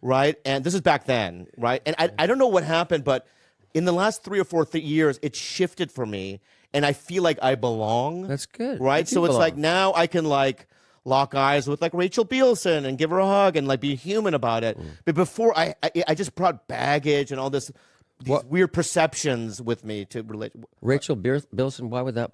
right? And this is back then, right? And I don't know what happened, but in the last 3 or 4 years, it shifted for me, and I feel like I belong. That's good. Right? You do So it's like belong. now I can like lock eyes with like Rachel Bielson and give her a hug and like be human about it. But before I just brought baggage and all these weird perceptions with me to relate. Rachel Bilson, why would that?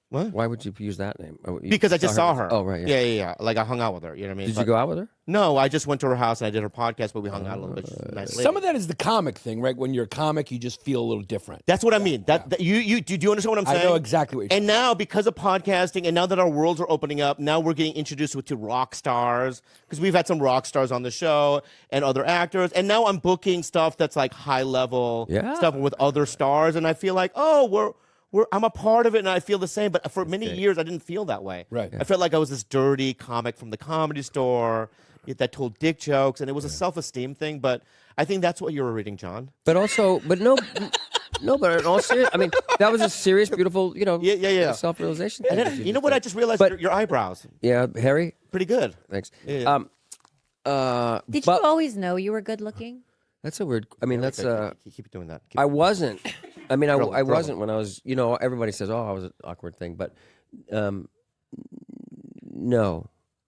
What? Why would you use that name? Oh, you Because I just saw her. Oh, right. Yeah. Like I hung out with her. You know what I mean? Did But- you go out with her? No, I just went to her house and I did her podcast, but we hung out a little bit. She's a nice lady. Some of that is the comic thing, right? When you're a comic, you just feel a little different. That's what I mean. That you do you understand what I'm I saying? know exactly what you're saying. And now because of podcasting, and now that our worlds are opening up, now we're getting introduced to rock stars because we've had some rock stars on the show and other actors, and now I'm booking stuff that's like high level stuff with other stars, and I feel like I'm a part of it, and I feel the same. But for many years, I didn't feel that way. Right. I felt like I was this dirty comic from the Comedy Store that told dick jokes, and it was a self-esteem thing. But I think that's what you were reading, John. But also, but no, but in all serious, I mean, that was a serious, beautiful, Yeah. self-realization. And thing then, that you know just what? did. I just realized But- your eyebrows, Yeah, Harry. pretty good. Thanks. Yeah. Did but- you always know you were good looking? That's a weird. I mean, that's Keep doing that. Keep I wasn't. I mean, I Thrill 'em. wasn't when I was. Everybody says, "Oh, I was an awkward thing," but no.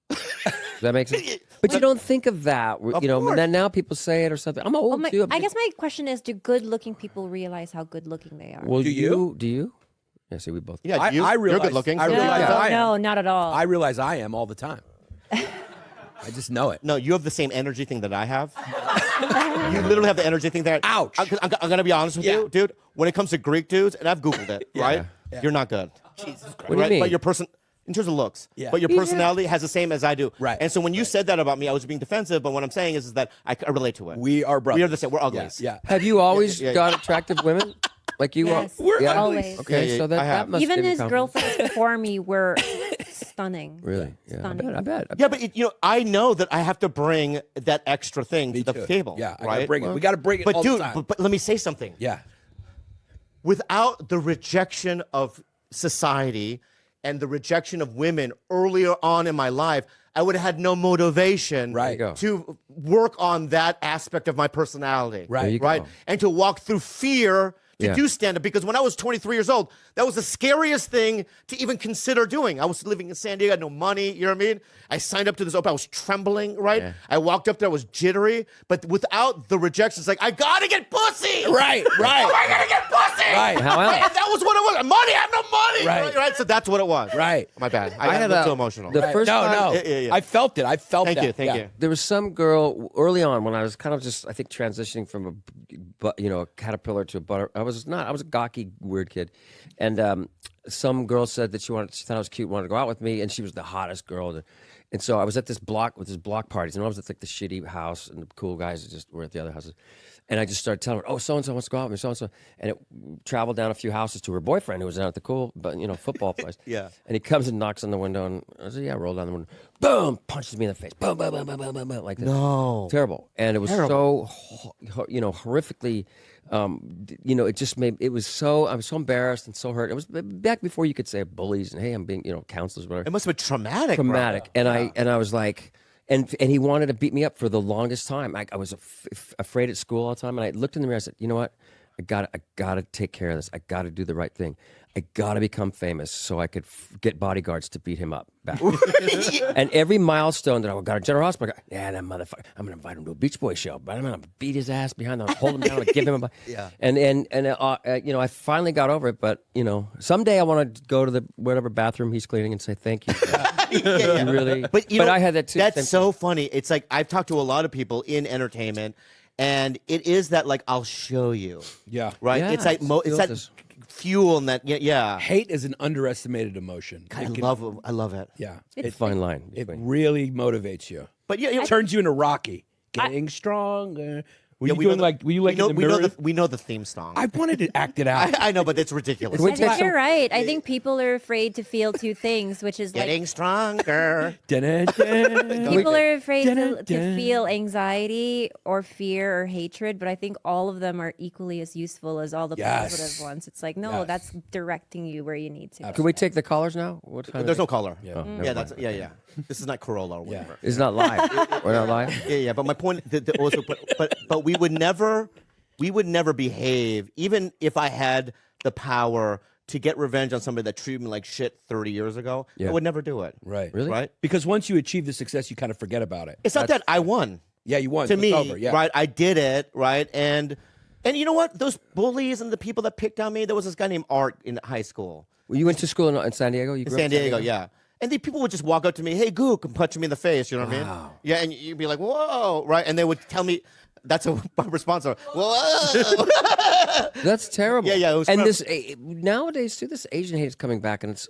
Does that make sense? But you don't think of that, Of and course. then now people say it or something. I'm old too. I guess my question is, do good-looking people realize how good-looking they are? Well, Do you? Do you? Yeah. See, we both. Yeah, I you're realize- good looking. I no, realize I am. no, not at all. I realize I am all the time. I just know it. No, you have the same energy thing that I have. You literally have the energy thing that. Ouch. I'm gonna be honest with Yeah. you, dude. When it comes to Greek dudes, and I've googled it, right? Yeah. You're not good. Jesus Christ. What do you Right? mean? But your person, in terms of looks, Yeah. but your personality has the same as I do. Right. And so when you said that about me, I was being defensive. But what I'm saying is that I relate to it. We are brothers. We are the same. We're uglies. Yeah. Have you always yeah. got attractive women like you Yes, are? We're Yeah? always. Okay, Yeah, so I that have. must Even give you his confidence. girlfriends before me were stunning. Really? Yeah. I Stunning. bet. I bet. Yeah, but I know that I have to bring that extra thing to the too. table. Yeah, I right? gotta bring it. We got to bring it But all dude, the time. but let me say something. Yeah. Without the rejection of society and the rejection of women earlier on in my life, I would have had no motivation Right. There you go. to work on that aspect of my personality. Right. There you Right. go. And to walk through fear to Yeah. do stand up, because when I was 23 years old, that was the scariest thing to even consider doing. I was living in San Diego, I had no money, you know what I mean? I signed up to this open, I was trembling, right? Yeah. I walked up there, I was jittery, but without the rejection, it's like, I gotta get pussy! Right. Right. Am I gonna get pussy? Right. How else? And that was what it was. Money, I have no money. Right. Right. So that's what it was. Right. My bad. I I had got a- too emotional. the Right. first no, time- no. Yeah. I felt it. I felt Thank that. you. Thank Yeah. you. There was some girl early on when I was kind of just, I think, transitioning from a caterpillar to a butter. I was a gawky, weird kid. And some girl said that she thought I was cute, wanted to go out with me, and she was the hottest girl. And so I was at this block with this block parties, and I was at like the shitty house, and the cool guys just were at the other houses. And I just started telling her, "Oh, so and so wants to go out with me, so and so." And it traveled down a few houses to her boyfriend, who was out at the cool, football place. Yeah. And he comes and knocks on the window, and I said, "Yeah." Roll down the window, boom, punches me in the face, boom, boom, boom, boom, boom, boom, boom, like this. No. Terrible. And it was Terrible. so, horrifically. It just made it was so. I was so embarrassed and so hurt. It was back before you could say bullies and hey, I'm being counselors, whatever. It must have been traumatic. Traumatic. And I was like, and he wanted to beat me up for the longest time. I was afraid at school all the time, and I looked in the mirror. I said, you know what? I gotta take care of this. I gotta do the right thing. I gotta become famous so I could get bodyguards to beat him up back. And every milestone that I got at General Hospital, I go, that motherfucker, I'm gonna invite him to a Beach Boy show, but I'm gonna beat his ass behind the, hold him down, and give him a. Yeah. And I finally got over it, but someday I want to go to the whatever bathroom he's cleaning and say thank you. Yeah. You really, But you know, I had that too. That's so funny. It's like I've talked to a lot of people in entertainment, and it is that like I'll show you. Yeah. Right. Yeah, it's like it's it's that this- fuel and that. Yeah. Hate is an underestimated emotion. I It can- love it. Yeah. It's a fine line. It between- really motivates you. But It turns you into Rocky. Getting stronger. Were Yeah, you we know doing the- like? Were you like we know, in the we know mirror? we know the theme song. I wanted to act it out. I know, but it's ridiculous. Can we I take think some- you're right. I think people are afraid to feel two things, which is like Getting stronger. Dun-dun-dun. people are afraid to Dun-dun-dun. feel anxiety or fear or hatred, but I think all of them are equally as useful as all the Yes. positive ones. It's like, no, Yes. that's directing you where you need to. Can we take the callers now? What kind There's of no color. Oh, never Yeah, mind. that's yeah. This is not Corolla or whatever. It's not live. We're not live. Yeah. But my point, also, but we would never behave, even if I had the power to get revenge on somebody that treated me like shit 30 years ago. Yeah. I would never do it. Right. Really? Right? Because once you achieve the success, you kind of forget about it. It's not that I won. Yeah, you won. To It's me, over. Yeah. right? I did it, right? And you know what? Those bullies and the people that picked on me. There was this guy named Art in high school. Well, you went to school in San Diego. You In grew up San Diego, yeah. And the people would just walk up to me, "Hey, Gook," and punch me in the face. You know what I mean? Yeah, and you'd be like, "Whoa!" Right? And they would tell me, "That's a my response." Whoa! That's terrible. Yeah, it was and rough. this nowadays too, this Asian hate is coming back, and it's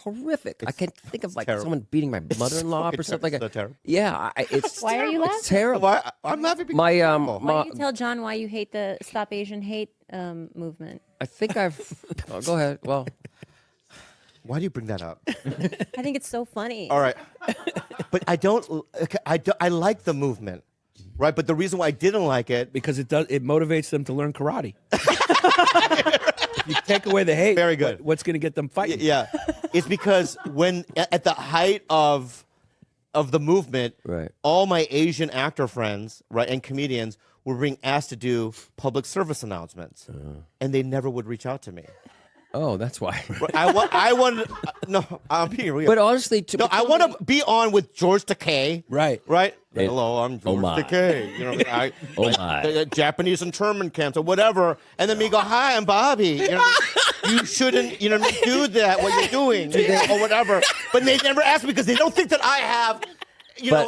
horrific. I can't think of like terrible. someone beating my mother-in-law or something like so that. terrible. Yeah, it's Why are you laughing? It's terrible. Why? I'm laughing because My Why don't you tell John why you hate the Stop Asian Hate movement? I think I've. Oh, go ahead. Well, why do you bring that up? I think it's so funny. All right, but I don't. Okay, I like the movement, right? But the reason why I didn't like it, Because it motivates them to learn karate. If you take away the hate, Very good. what's going to get them fighting? yeah, it's because when at the height of the movement, Right. all my Asian actor friends, right, and comedians were being asked to do public service announcements, and they never would reach out to me. oh, that's why. Right, I wanted no, I'm being real. But honestly, no, I want to be on with George Takei. Right. Right? Hey, Hello, I'm George my. Takei. You know, Oh, my. the Japanese internment camps or whatever. And then me go, "Hi, I'm Bobby." You know, you shouldn't, do that, what you're doing, or whatever. But they never ask me because they don't think that I have,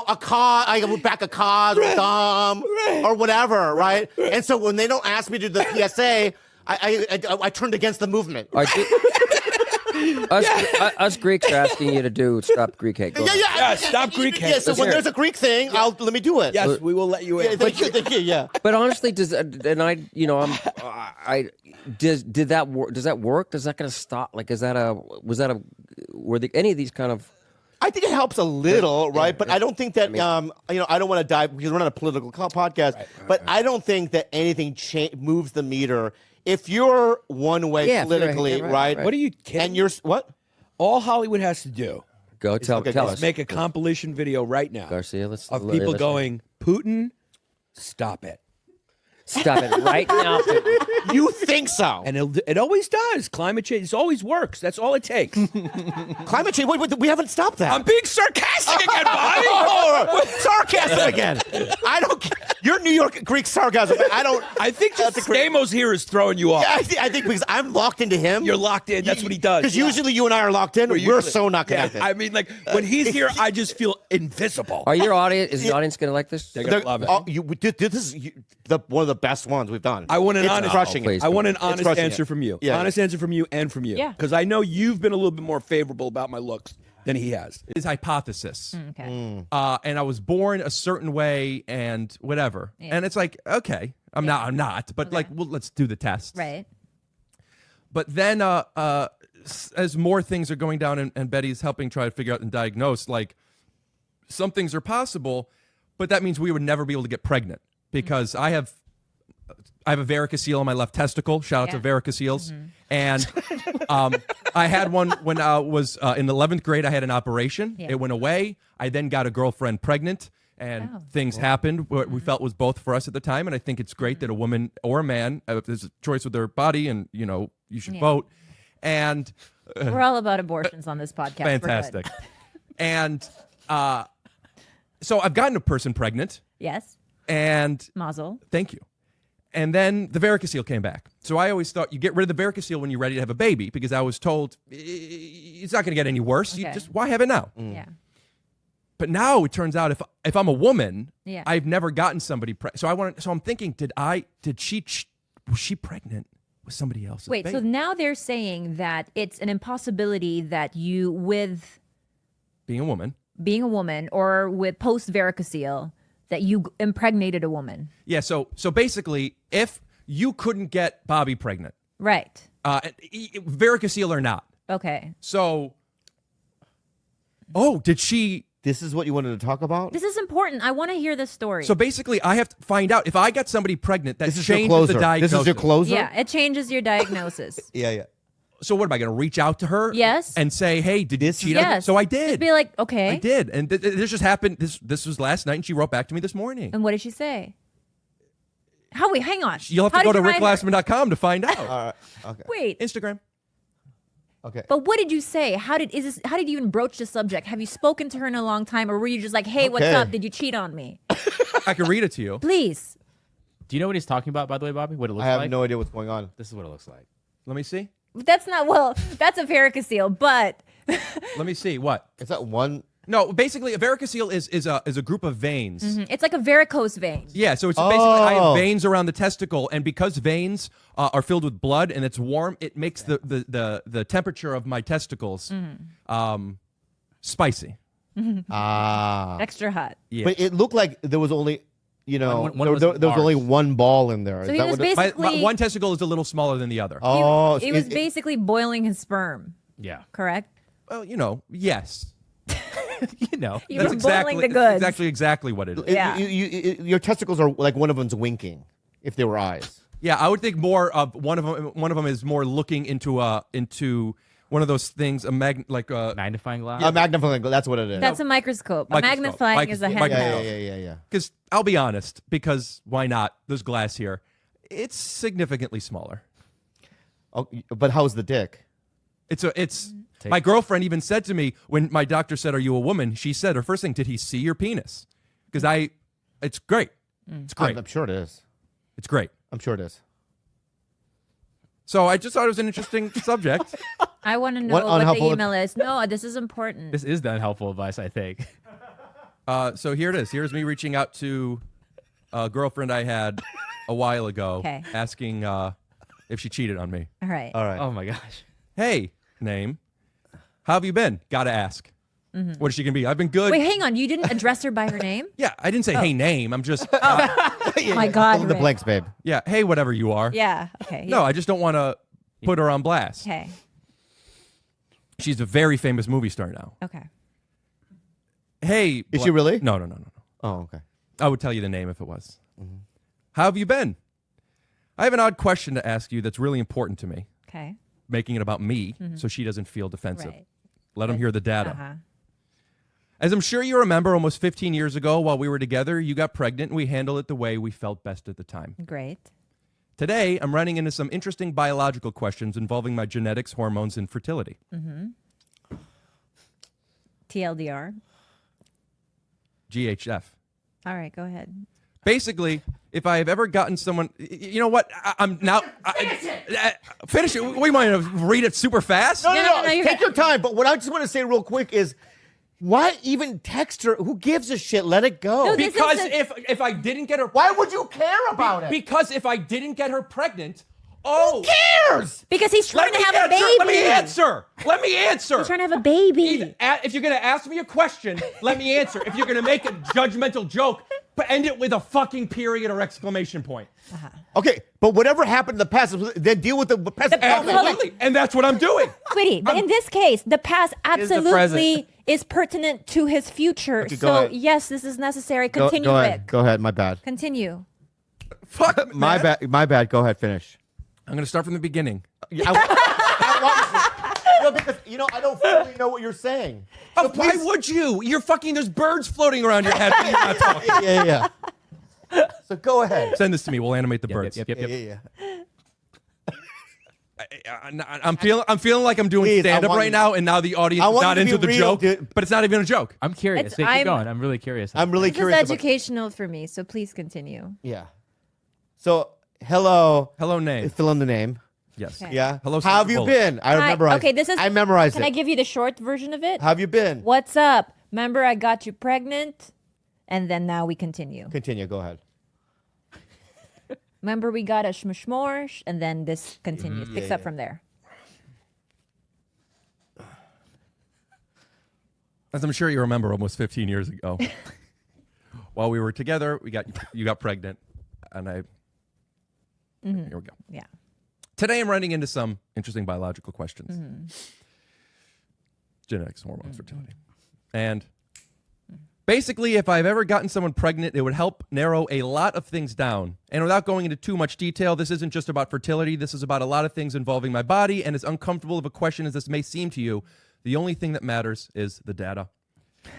a car, I would back a cause or Dom or whatever, right? And so when they don't ask me to do the PSA, I turned against the movement. Us Greeks are asking you to stop Greek hate. Go ahead. Yeah, stop Greek hate. Yeah, so Let's when hear there's it. a Greek thing, let me do it. Yes, we will let you in. Yeah, thank you, yeah. But honestly, does and I, did that work? Does that work? Does that going to stop? Like, were any of these kind of? I think it helps a little, right? But I don't think that, I don't want to dive because we're not a political podcast. But I don't think that anything moves the meter. If you're one way Yeah, if you're politically, right. What are you kidding? And you're what? All Hollywood has to do Go tell okay, tell let's us, is make a compilation video right now Garcia. Let's of let people us- going, "Putin, stop it." Stop it right now. You think so? And it always does. Climate change, it always works. That's all it takes. Climate change? Wait, we haven't stopped that. I'm being sarcastic again, Bobby. Oh, sarcasm again. I don't. Your New York Greek sarcasm. I don't. I think just That's a great- Stamos here is throwing you off. I think because I'm locked into him. You're locked in. That's what he does. Because usually you and I are locked in. We're Usually- so not Yeah, connected. I mean, like when he's here, I just feel invisible. Are your audience? Is the audience going to like this? They're gonna love it. This is one of the best ones we've done. I want an It's honest, crushing please. it. I want an honest crushing answer it. from you. Yeah. Honest answer from you and from you. Yeah. Because I know you've been a little bit more favorable about my looks than he has. His hypothesis. Okay. And I was born a certain way and whatever. Yeah. And it's like, okay, I'm not, but like, well, let's do the test. Right. But then as more things are going down and Betty's helping try to figure out and diagnose, like some things are possible, but that means we would never be able to get pregnant because I have a varicocele on my left testicle. Shout out to varicoceles. And I had one when I was in 11th grade. I had an operation. Yeah. It went away. I then got a girlfriend pregnant. And things happened what we felt was both for us at the time. And I think it's great that a woman or a man, if there's a choice with their body and, you should vote. And We're all about abortions on this podcast. We're good. fantastic. And so I've gotten a person pregnant. Yes. And Mazel. thank you. And then the varicocele came back. So I always thought you get rid of the varicocele when you're ready to have a baby because I was told it's not going to get any worse. Okay. Why have it now? Yeah. But now it turns out if I'm a woman, Yeah. I've never gotten somebody pregnant. So I'm thinking, was she pregnant with somebody else's Wait, baby? so now they're saying that it's an impossibility that you, with Being a woman, being a woman or with post varicocele, that you impregnated a woman. Yeah. So basically, if you couldn't get Bobby pregnant, Right. varicocele or not. Okay. So, did she? This is what you wanted to talk about? This is important. I want to hear this story. So basically, I have to find out if I got somebody pregnant. That This is your changes closer. the diagnosis. This is your closer? yeah, it changes your diagnosis. Yeah. So what am I going to reach out to her? Yes. And say, hey, did This you is- cheat on me? Yes. So I Just did. be like, okay. I did, and this just happened. This was last night, and she wrote back to me this morning. And what did she say? Wait, hang on. You'll have How to go did to you write her? rickglassman.com to find out. All right. Okay. Wait, Instagram. Okay. but what did you say? How did you even broach the subject? Have you spoken to her in a long time, or were you just like, hey, what's Okay. up? Did you cheat on me? I can read it to you. Please. Do you know what he's talking about, by the way, Bobby? What it looks I have like? no idea what's going on. This is what it looks like. Let me see. That's a varicocele, but Let me see. What? Is that one? No, basically, a varicocele is a group of veins. it's like a varicose vein. Yeah, so it's basically I Oh. have veins around the testicle, and because veins are filled with blood and it's warm, it makes the temperature of my testicles spicy. Ah. Extra hot. Yeah. But it looked like there was only, One there was was only large. one ball in there. So Is he that was what it- basically One testicle is a little smaller than the other. Oh, he so was it- basically boiling his sperm. Yeah. Correct. Well, yes. You know. You were boiling the goods. exactly what it is. Yeah. your testicles are like one of them's winking, if they were eyes. Yeah, I would think more of one of them. One of them is more looking into one of those things, Magnifying glass. A magnifying glass. That's what it is. That's a microscope. Microscope. Magnifying is a Microscope. handheld. Yeah. because I'll be honest, because why not? There's glass here. It's significantly smaller. Oh, but how's the dick? It's my girlfriend even said to me when my doctor said, "Are you a woman?" She said her first thing, "Did he see your penis?" Because it's great. It's great. I'm sure it is. It's great. I'm sure it is. So I just thought it was an interesting subject. I want to know What what the unhelpful- email is. No, this is important. This is the unhelpful advice, I think. So here it is. Here's me reaching out to a girlfriend I had a while ago, Okay. asking if she cheated on me. All right. All right. Oh my gosh. Hey, name, how have you been? Gotta ask. What is she gonna be? I've been good. Wait, hang on. You didn't address her by her name? Yeah, I didn't say hey name. I'm just Oh my God. Fill in the Rick. blanks, babe. yeah. Hey, whatever you are. Yeah. Okay. No, I just don't want to put her on blast. Okay. She's a very famous movie star now. Okay. Hey, Is she really? No. Oh, okay. I would tell you the name if it was. How have you been? I have an odd question to ask you that's really important to me, Okay. making it about me so she doesn't feel defensive. Right. Let them hear the data. Uh-huh. As I'm sure you remember, almost 15 years ago while we were together, you got pregnant and we handled it the way we felt best at the time. Great. Today, I'm running into some interesting biological questions involving my genetics, hormones, and fertility. TLDR. GHF. All right. Go ahead. Basically, if I have ever gotten someone, you know what? I'm now. Finish it. We might read it super fast. No, no, you're Take good. your time. But what I just want to say real quick is, why even text her? Who gives a shit? Let it go. No, this Because is if I didn't get her, Why would you care about it? because if I didn't get her pregnant, oh, cares? Because he's trying to have a baby. Let me answer. Let me answer. He's trying to have a baby. If you're gonna ask me a question, let me answer. If you're gonna make a judgmental joke, but end it with a fucking period or exclamation point. Okay, but whatever happened in the past, then deal with the present. Absolutely, and that's what I'm doing. Sweetie, but in this case, the past absolutely present. is pertinent to his future. Okay, go So, ahead. yes, this is necessary. Go Continue, ahead. Rick. Go ahead. My bad. Continue. Fuck, My man. bad. My bad. Go ahead. Finish. I'm gonna start from the beginning. Because I don't fully know what you're saying. So Why please- would you? You're fucking. There's birds floating around your head. when you're not talking. Yeah. So go ahead. Send this to me. We'll animate the birds. Yep. Yeah. I'm feeling like I'm doing Please, I stand up want right you- now, and now the audience I is want not you to into be the real, joke, dude. but it's not even a joke. I'm curious. It's- Keep I'm- going. I'm really curious. I'm really This is curious. about- educational for me, so please continue. Yeah. So hello. Hello, name. Fill in the name. Yes. Okay. Yeah. Hello, How have you Sandra been? I Hi. memorized. Okay, this is. I memorized Can it. I give you the short version of it? How have you been? What's up? Remember, I got you pregnant, and then now we continue. Continue. Go ahead. Remember, we got a shmishmorsh, and then this continues. Picks up yeah. from there. As I'm sure you remember, almost 15 years ago, while we were together, you got pregnant, and here we go. Yeah. Today I'm running into some interesting biological questions. Genetics, hormones, fertility. And basically, if I've ever gotten someone pregnant, it would help narrow a lot of things down. And without going into too much detail, this isn't just about fertility. This is about a lot of things involving my body. And as uncomfortable of a question as this may seem to you, the only thing that matters is the data.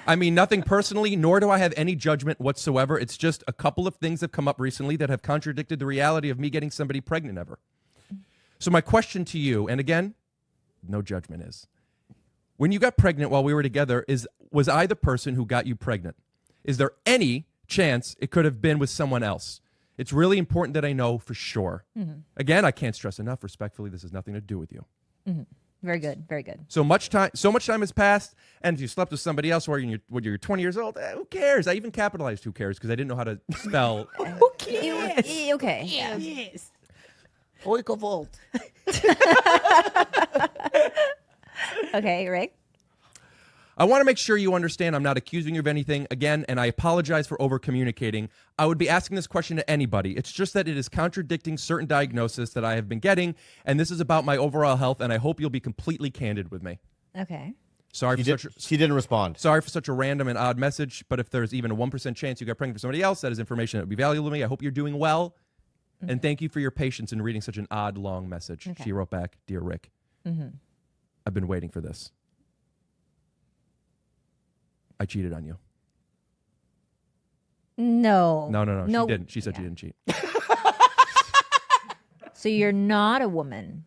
I mean, nothing personally, nor do I have any judgment whatsoever. It's just a couple of things have come up recently that have contradicted the reality of me getting somebody pregnant ever. So my question to you, and again, no judgment, is, when you got pregnant while we were together, was I the person who got you pregnant? Is there any chance it could have been with someone else? It's really important that I know for sure. Again, I can't stress enough, respectfully, this has nothing to do with you. Very good. Very good. So much time has passed, and if you slept with somebody else when you're 20 years old, who cares? I even capitalized who cares because I didn't know how to spell. Okay. Yeah. Yes. Oikovolt. Okay, Rick. I want to make sure you understand I'm not accusing you of anything, again, and I apologize for over-communicating. I would be asking this question to anybody. It's just that it is contradicting certain diagnoses that I have been getting, and this is about my overall health, and I hope you'll be completely candid with me. Okay. Sorry She didn't respond. Sorry for such a random and odd message, but if there's even a 1% chance you got pregnant for somebody else, that is information that would be valuable to me. I hope you're doing well, and thank you for your patience in reading such an odd, long message. Okay. She wrote back, "Dear Rick, I've been waiting for this. I cheated on you." No. No. She didn't. She said she didn't cheat. So you're not a woman.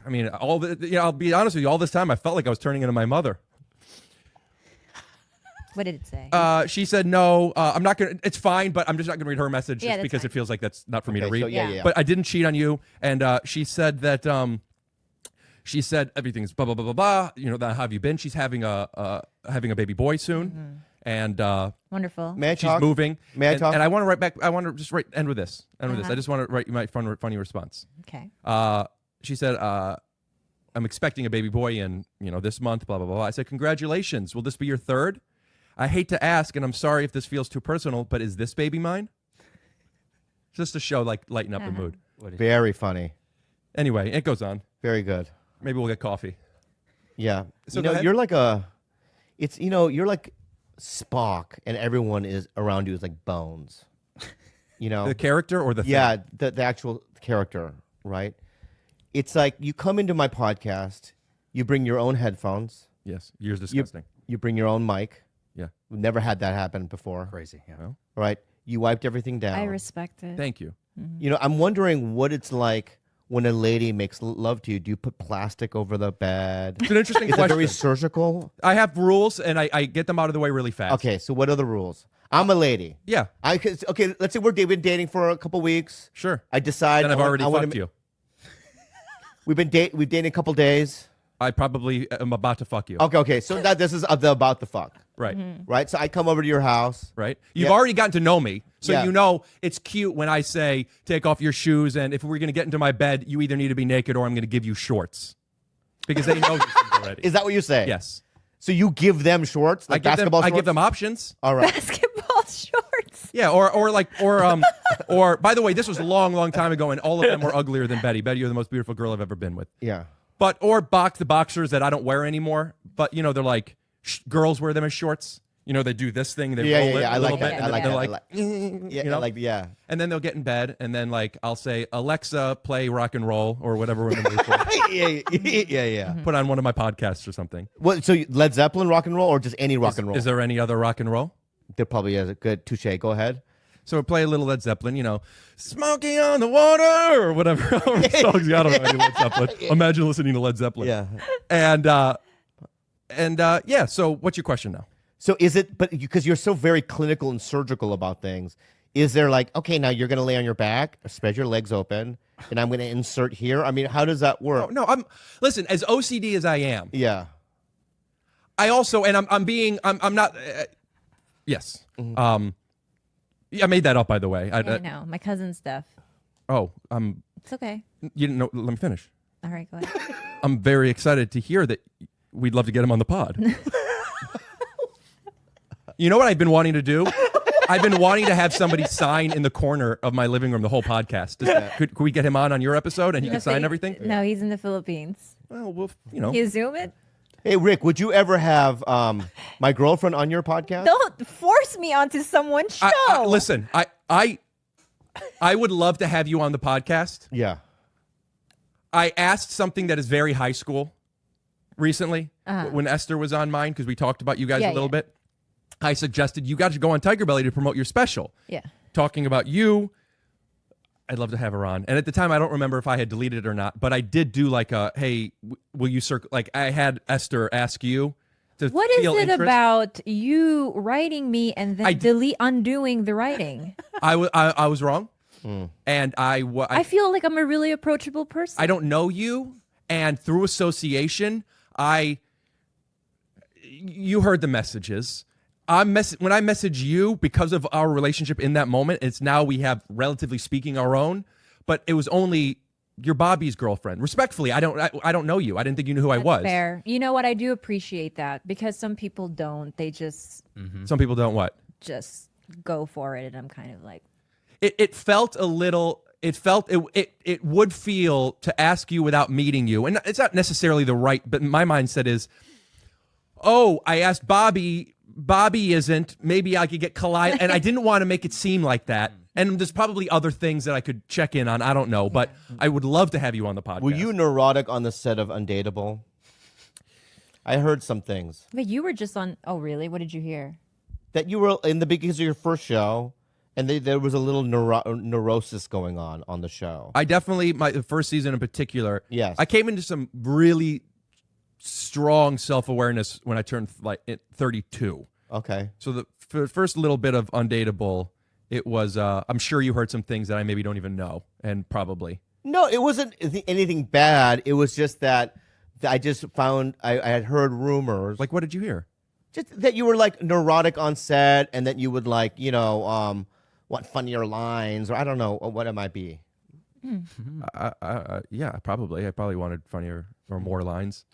I mean, I'll be honest with you. All this time, I felt like I was turning into my mother. What did it say? She said, "No, I'm not gonna. It's fine, but I'm just not gonna read her message Yeah, just that's because fine. it feels like that's not for me to Okay, read." so yeah. But I didn't cheat on you, and she said that. She said everything's blah blah blah blah blah. You know, that, how have you been? She's having a baby boy soon, and Wonderful. May I she's talk? moving. May I and, talk? And I want to write back. I want to just end with this. End with this. I just want to write you my funny response. Okay. She said, "I'm expecting a baby boy in this month." Blah blah blah. I said, "Congratulations. Will this be your third? I hate to ask, and I'm sorry if this feels too personal, but is this baby mine?" Just to show, lighten up the mood. Very funny. Anyway, it goes on. Very good. Maybe we'll get coffee. Yeah. So go ahead. You're like you're like Spock, and everyone is around you is like Bones. The character or the thing? Yeah, the actual character, right? It's like you come into my podcast, you bring your own headphones, Yes. Yours disgusting. you bring your own mic. Yeah. We've never had that happen before. Crazy. Yeah. Well, Right? You wiped everything down. I respect it. thank you. I'm wondering what it's like when a lady makes love to you. Do you put plastic over the bed? It's an interesting Is it question. very surgical? I have rules, and I get them out of the way really fast. Okay, so what are the rules? I'm a lady. Yeah. Okay, let's say we've been dating for a couple weeks. Sure. I decide. Then I've already fucked you. We've dated a couple days. I probably am about to fuck you. Okay. So this is about the fuck, Right. right? So I come over to your house. Right. You've Yeah. already gotten to know me, so Yeah. you know it's cute when I say take off your shoes, and if we're gonna get into my bed, you either need to be naked or I'm gonna give you shorts, because they know these things already. Is that what you're saying? Yes. So you give them shorts, like basketball I shorts? give them options. All right. Basketball shorts. Yeah, or by the way, this was a long time ago, and all of them were uglier than Betty. Betty, you're the most beautiful girl I've ever been with. Yeah. Or the boxers that I don't wear anymore. But they're like girls wear them as shorts. They do this thing. They roll it I a little like bit, that. and I then like they're that. like, Yeah. and then they'll get in bed, and then I'll say, "Alexa, play rock and roll," or whatever we're in the mood for. yeah. Put on one of my podcasts or something. What? So Led Zeppelin rock and roll, or just any rock and roll? Is there any other rock and roll? There probably is. Good. Touche. Go ahead. So we play a little Led Zeppelin, "Smoking on the Water" or whatever songs. I don't know any Led Zeppelin. Imagine listening to Led Zeppelin. Yeah. And yeah. So what's your question now? So is it? But because you're so very clinical and surgical about things, is there okay, now you're gonna lay on your back, or spread your legs open, and I'm gonna insert here? I mean, how does that work? No, listen, as OCD as I am, Yeah. I also, and I'm not. Yes. I made that up, by the way. I know. My cousin's stuff. It's okay. You didn't know. Let me finish. All right, go ahead. I'm very excited to hear that we'd love to get him on the pod. You know what I've been wanting to do? I've been wanting to have somebody sign in the corner of my living room the whole podcast. Could we get him on your episode and he can sign everything? No, he's in the Philippines. Well, you know. You zoom it. Hey, Rick, would you ever have my girlfriend on your podcast? Don't force me onto someone's show. Listen, I would love to have you on the podcast. Yeah. I asked something that is very high school recently when Esther was on mine because we talked about you guys a little bit. I suggested you guys should go on Tiger Belly to promote your special. Yeah. Talking about you. I'd love to have her on. And at the time, I don't remember if I had deleted it or not, but I did do like hey, will you circle? Like I had Esther ask you to What is feel it interest. about you writing me and then undoing the writing? I was wrong. And I feel like I'm a really approachable person. I don't know you. And through association, you heard the messages. When I message you, because of our relationship in that moment, it's now we have, relatively speaking, our own. But it was only you're Bobby's girlfriend. Respectfully, I don't know you. I didn't think you knew who I was. Fair. You know what? I do appreciate that because some people don't. They just Some people don't what? just go for it, and I'm kind of like, It felt a little. It would feel to ask you without meeting you, and it's not necessarily the right. But my mindset is, oh, I asked Bobby. Bobby isn't. Maybe I could get collide, and I didn't want to make it seem like that. And there's probably other things that I could check in on. I don't know, but I would love to have you on the podcast. Were you neurotic on the set of Undateable? I heard some things but you were just on. Oh, really? What did you hear? that you were in the beginning of your first show, and there was a little neurosis going on the show. I definitely the first season in particular. Yes. I came into some really strong self-awareness when I turned 32. Okay. So the first little bit of Undateable, it was I'm sure you heard some things that I maybe don't even know, and probably. No, it wasn't anything bad. It was just that I just found I had heard rumors. Like, what did you hear? Just that you were like neurotic on set, and that you would like, want funnier lines, or I don't know what it might be. Yeah, probably. I probably wanted funnier or more lines.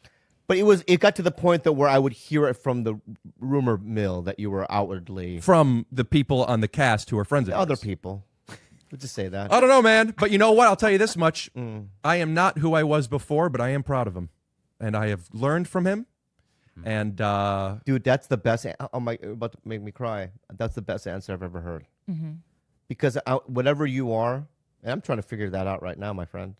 But it got to the point that where I would hear it from the rumor mill that you were outwardly From the people on the cast who are friends of other yours. people. We'll just say that. I don't know, man. But you know what? I'll tell you this much. I am not who I was before, but I am proud of him. And I have learned from him. And Dude, that's the best. Oh my, about to make me cry. That's the best answer I've ever heard. Because whatever you are, and I'm trying to figure that out right now, my friend.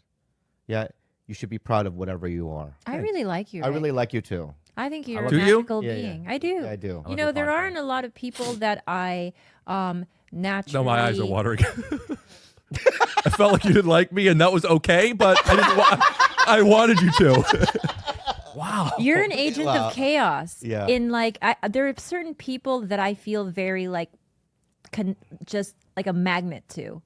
Yeah, you should be proud of whatever you are. I really like you. I Rick. really like you too. I think you're a Do you? magical Yeah, yeah. being. I do. Yeah, I do. You know, there aren't a lot of people that I naturally. no, my eyes are watering. I felt like you didn't like me, and that was okay, but I didn't. I wanted you to. Wow. You're an agent of chaos. Yeah. In like, there are certain people that I feel very like, just like a magnet to.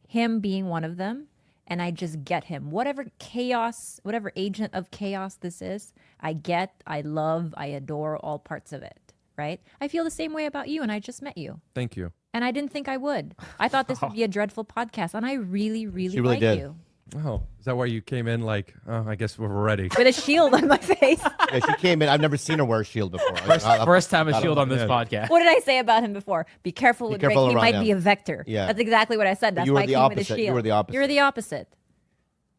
Him being one of them, and I just get him. Whatever chaos, whatever agent of chaos this is, I get, I love, I adore all parts of it. Right? I feel the same way about you, and I just met you. Thank you. And I didn't think I would. I thought this would be a dreadful podcast, and I really, really, She really like did. you. Oh, is that why you came in like, oh, I guess we're ready? With a shield on my face. Yeah, she came in. I've never seen her wear a shield before. First time a shield on this podcast. What did I say about him before? Be careful with careful Rick. He around might be him. a vector. Yeah. That's exactly what I said. That's you were why I the came with a opposite. shield. You were the opposite. You're the opposite.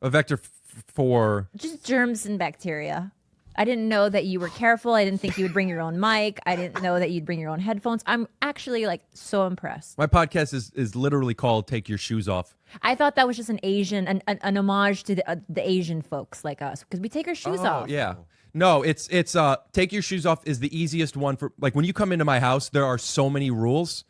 A vector for. Just germs and bacteria. I didn't know that you were careful. I didn't think you would bring your own mic. I didn't know that you'd bring your own headphones. I'm actually like so impressed. My podcast is literally called "Take Your Shoes Off." I thought that was just an Asian, an homage to the Asian folks like us, because we take our shoes off. Yeah. No, it's take your shoes off is the easiest one for like when you come into my house, there are so many rules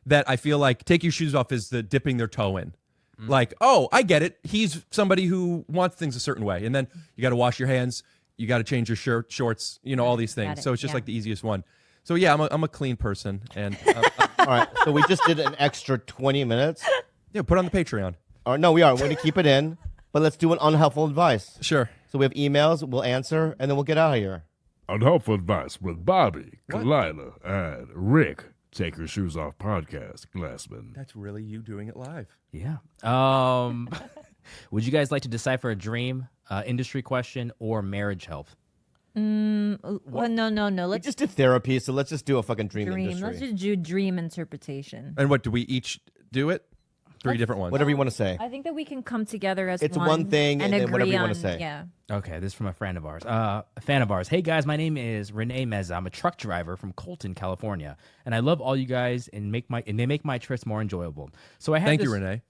that I feel like take your shoes off is the dipping their toe in. Like, oh, I get it. He's somebody who wants things a certain way. And then you got to wash your hands, you got to change your shirt, shorts, all these things. it, So it's just yeah. like the easiest one. So yeah, I'm a clean person and All right. So we just did an extra 20 minutes. yeah, put on the Patreon. No, we are. We're going to keep it in, but let's do an unhelpful advice. Sure. So we have emails. We'll answer, and then we'll get out of here. Unhelpful advice with Bobby, Kalila, and Rick. Take Your Shoes Off podcast, Glassman. That's really you doing it live. Yeah. Would you guys like to decipher a dream, industry question, or marriage help? Well, no. We Let's just did therapy, so let's just do a fucking dream dream. industry. Let's just do dream interpretation. And what do we each do it? 3 different ones. Whatever you want to say. I think that we can come together as It's one thing, and then agree whatever you wanna on- say. Yeah. Okay, this is from a friend of ours, a fan of ours. Hey guys, my name is Renee Meza. I'm a truck driver from Colton, California, and I love all you guys and they make my trips more enjoyable. So I had Thank this, you, Renee.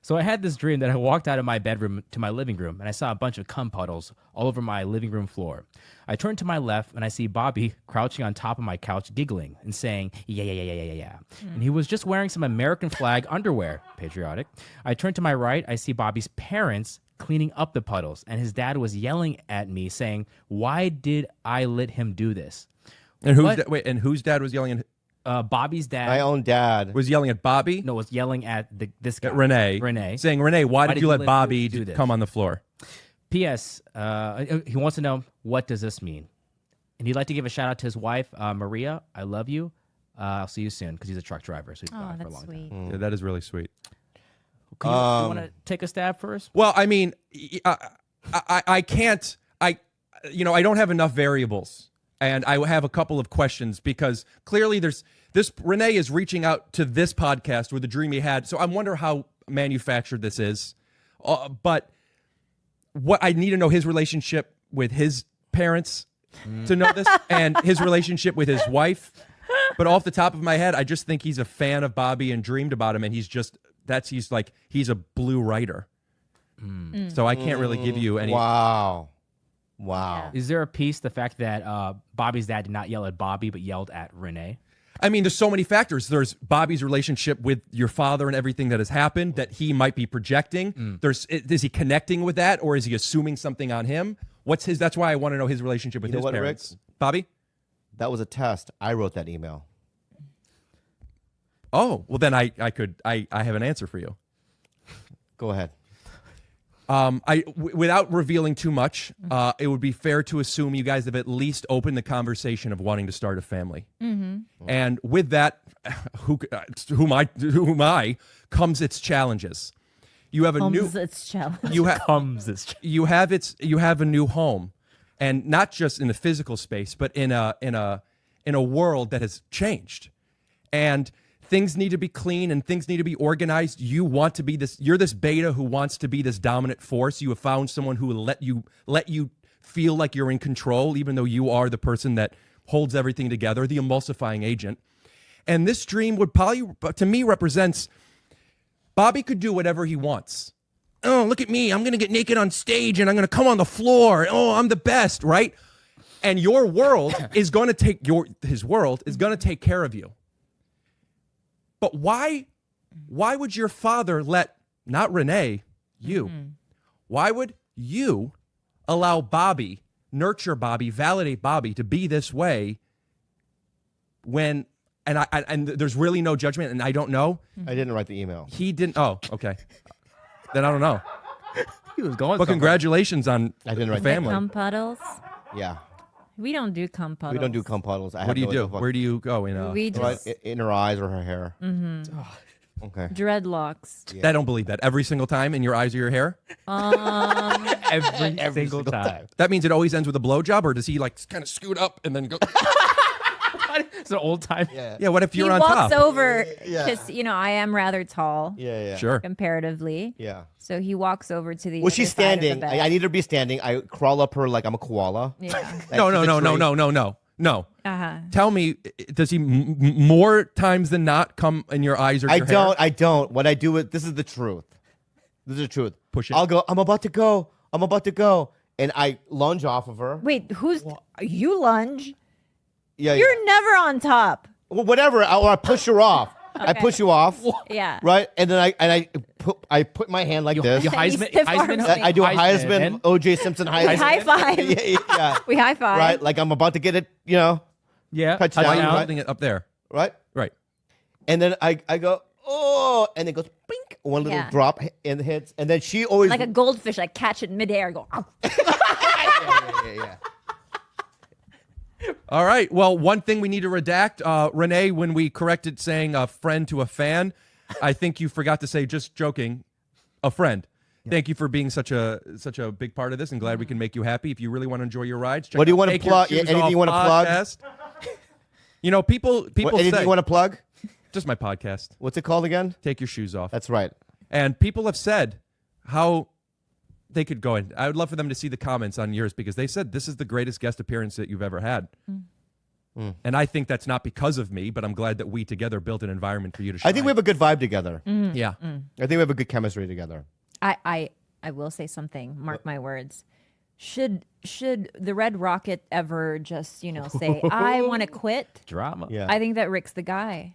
So I had this dream that I walked out of my bedroom to my living room and I saw a bunch of cum puddles all over my living room floor. I turned to my left and I see Bobby crouching on top of my couch giggling and saying, yeah. And he was just wearing some American flag underwear, patriotic. I turned to my right, I see Bobby's parents cleaning up the puddles and his dad was yelling at me saying, why did I let him do this? And What? whose dad was yelling at Bobby's dad My own dad. was yelling at Bobby? was yelling at this guy. At Renee. Renee. Saying, Renee, why did you let Bobby do this? come on the floor? P.S. He wants to know, what does this mean? And he'd like to give a shout out to his wife, Maria. I love you. I'll see you soon, because he's a truck driver, so he's Oh, gone for a that's long sweet. time. Yeah, that is really sweet. You want to take a stab first? Well, I mean, I can't. I don't have enough variables, and I have a couple of questions because clearly there's this. Renee is reaching out to this podcast with the dream he had, so I wonder how manufactured this is. But what I need to know his relationship with his parents to know this, and his relationship with his wife. But off the top of my head, I just think he's a fan of Bobby and dreamed about him, and he's a blue writer. So I can't really give you any. Wow. Is there a piece, the fact that Bobby's dad did not yell at Bobby, but yelled at Renee? I mean, there's so many factors. There's Bobby's relationship with your father and everything that has happened that he might be projecting. Is he connecting with that, or is he assuming something on him? That's why I want to know his relationship with You know his what, parents. Rick? Bobby? That was a test. I wrote that email. Oh, well then I have an answer for you. Go ahead. Without revealing too much, it would be fair to assume you guys have at least opened the conversation of wanting to start a family. And with that, whom I comes its challenges. You have a new It's challenge. you have Comes this. you have a new home, and not just in the physical space, but in a world that has changed, and things need to be clean and things need to be organized. You want to be this. You're this beta who wants to be this dominant force. You have found someone who will let you feel like you're in control, even though you are the person that holds everything together, the emulsifying agent. And this dream would probably, to me, represents Bobby could do whatever he wants. Oh, look at me. I'm going to get naked on stage and I'm going to come on the floor. Oh, I'm the best, right? And your world is going to take his world is going to take care of you. But why would your father let, not Renee, you, why would you allow Bobby, nurture Bobby, validate Bobby to be this way when, and there's really no judgment and I don't know. I didn't write the email. He didn't, oh, okay. Then I don't know. He was going. But congratulations on I didn't the write the family. Cum puddles. Yeah. We don't do cum puddles. We don't do cum puddles. What do you do? Where do you go? We just in her eyes or her hair. Okay. dreadlocks. I don't believe that. Every single time in your eyes or your hair? every single single time. That means it always ends with a blowjob, or does he like kind of scoot up and then go? It's an old time. Yeah, what if He you're on walks top? over Yeah. because I am rather tall Yeah. Sure. comparatively. Yeah. So he walks over to the. Well, she's other side of the standing. bed. I need her to be standing. I crawl up her like I'm a koala. Yeah. No. Uh huh. Tell me, does he more times than not come in your eyes or your hair? I don't. What I do is, this is the truth. This is the truth. Push it. I'll go, I'm about to go. And I lunge off of her. Wait, you lunge? Yeah. You're never on top. Well, whatever. Or I push her off. I push you off. Yeah. Right? And then I put my hand like this. You Heisman, stiff arms me. I do a Heisman. Heisman, O.J. Simpson Heisman. High five. Yeah. We high five. Right? Like I'm about to get it, Yeah. touchdown. Why are you Right? holding it up there? Right? Right. And then I go, oh, and it goes, bink, one little Yeah. drop and hits. And then she always. Like a goldfish, I catch it midair. Go. "Ow." yeah. All right. Well, one thing we need to redact, Renee, when we corrected saying a friend to a fan, I think you forgot to say, just joking, a friend. Thank you for being such a big part of this, and glad we can make you happy. If you really want to enjoy your rides, check What do you out want to Take Your plug? Shoes Anything Off you want to plug? podcast. You know, people Anything say you want to plug? just my podcast. What's it called again? Take Your Shoes Off. That's right. And people have said how they could go in. I would love for them to see the comments on yours because they said this is the greatest guest appearance that you've ever had. And I think that's not because of me, but I'm glad that we together built an environment for you to shine. I think we have a good vibe together. Yeah. I think we have a good chemistry together. I will say something. Mark my words. Should the Red Rocket ever just say I want to quit? Drama. Yeah. I think that Rick's the guy.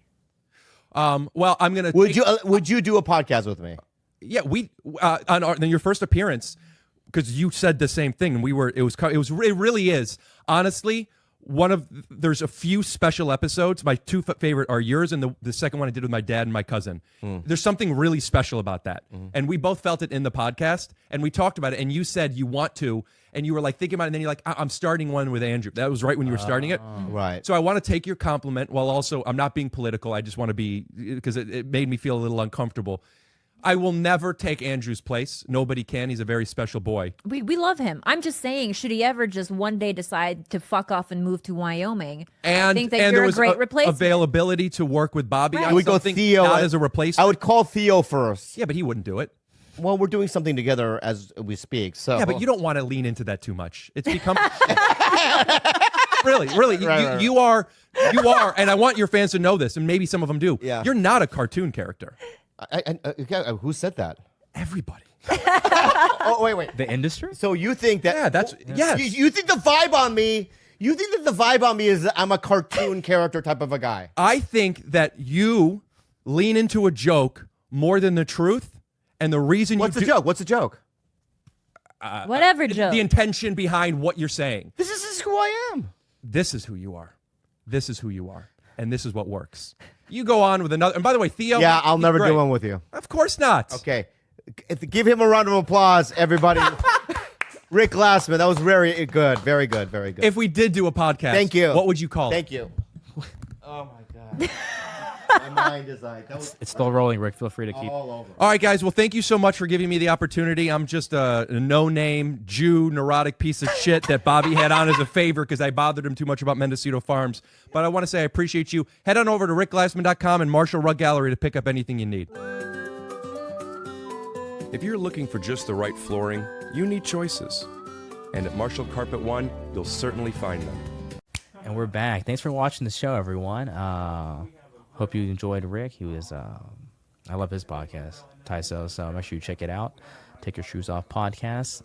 Well, I'm gonna. Would you do a podcast with me? Yeah, we on your first appearance because you said the same thing, and it really is honestly. There's a few special episodes. My two favorite are yours and the second one I did with my dad and my cousin. There's something really special about that. And we both felt it in the podcast and we talked about it and you said you want to and you were like thinking about it and then you're like, I'm starting one with Andrew. That was right when you were starting it. Right. So I want to take your compliment while also I'm not being political. I just want to be, because it made me feel a little uncomfortable. I will never take Andrew's place. Nobody can. He's a very special boy. We love him. I'm just saying, should he ever just one day decide to fuck off and move to Wyoming? I think that and you're there a was great replacement. availability to work with Bobby. Right. on We go something, Theo not as a replacement. I would call Theo first. Yeah, but he wouldn't do it. Well, we're doing something together as we speak. So Yeah, but you don't want to lean into that too much. It's become really. Right. You are, and I want your fans to know this, and maybe some of them do. Yeah. You're not a cartoon character. Who said that? Everybody. Oh, wait. The industry? So you think that? Yeah, that's yes. You think the vibe on me? You think that the vibe on me is that I'm a cartoon character type of a guy? I think that you lean into a joke more than the truth, and the reason What's the joke? What's the joke? Whatever joke. the intention behind what you're saying. This is who I am. This is who you are. This is who you are, and this is what works. You go on with another. And by the way, Theo. Yeah, I'll he's never great. do one with you. Of course not. Okay, give him a round of applause, everybody. Rick Glassman, that was very good, very good, very good. If we did do a podcast, Thank you. What would you call it? Thank you. Oh my God. My mind is like that was It's still rolling, Rick. Feel free to keep. all over. All right, guys. Well, thank you so much for giving me the opportunity. I'm just a no-name Jew, neurotic piece of shit that Bobby had on as a favor because I bothered him too much about Mendocino Farms. But I want to say I appreciate you. Head on over to rickglassman.com and Marshall Rug Gallery to pick up anything you need. If you're looking for just the right flooring, you need choices. And at Marshall Carpet One, you'll certainly find them. And we're back. Thanks for watching the show, everyone. Hope you enjoyed Rick. He was, I love his podcast, Tyso. So make sure you check it out. Take Your Shoes Off podcast.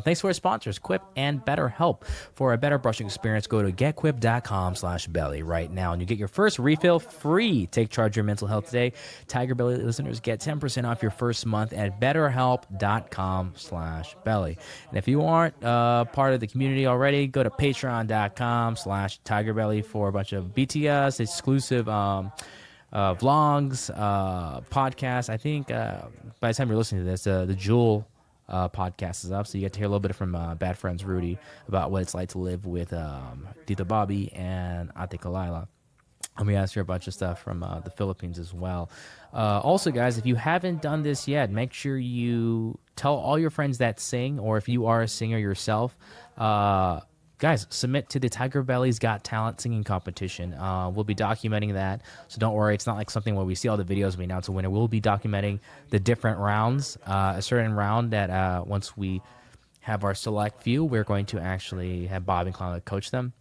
Thanks to our sponsors, Quip and BetterHelp. For a better brushing experience, go to getquip.com/belly right now, and you get your first refill free. Take charge of your mental health today. Tiger Belly listeners get 10% off your first month at betterhelp.com/belly. And if you aren't part of the community already, go to patreon.com/tigerbelly for a bunch of BTS exclusive vlogs, podcasts. I think by the time you're listening to this, the Jewel podcast is up, so you get to hear a little bit from Bad Friends Rudy about what it's like to live with Tito Bobby and Ate Kalila. And we asked her a bunch of stuff from the Philippines as well. Also, guys, if you haven't done this yet, make sure you tell all your friends that sing, or if you are a singer yourself, guys, submit to the Tiger Belly's Got Talent singing competition. We'll be documenting that, so don't worry. It's not like something where we see all the videos and we announce a winner. We'll be documenting the different rounds. A certain round that once we have our select few, we're going to actually have Bob and Clown coach them.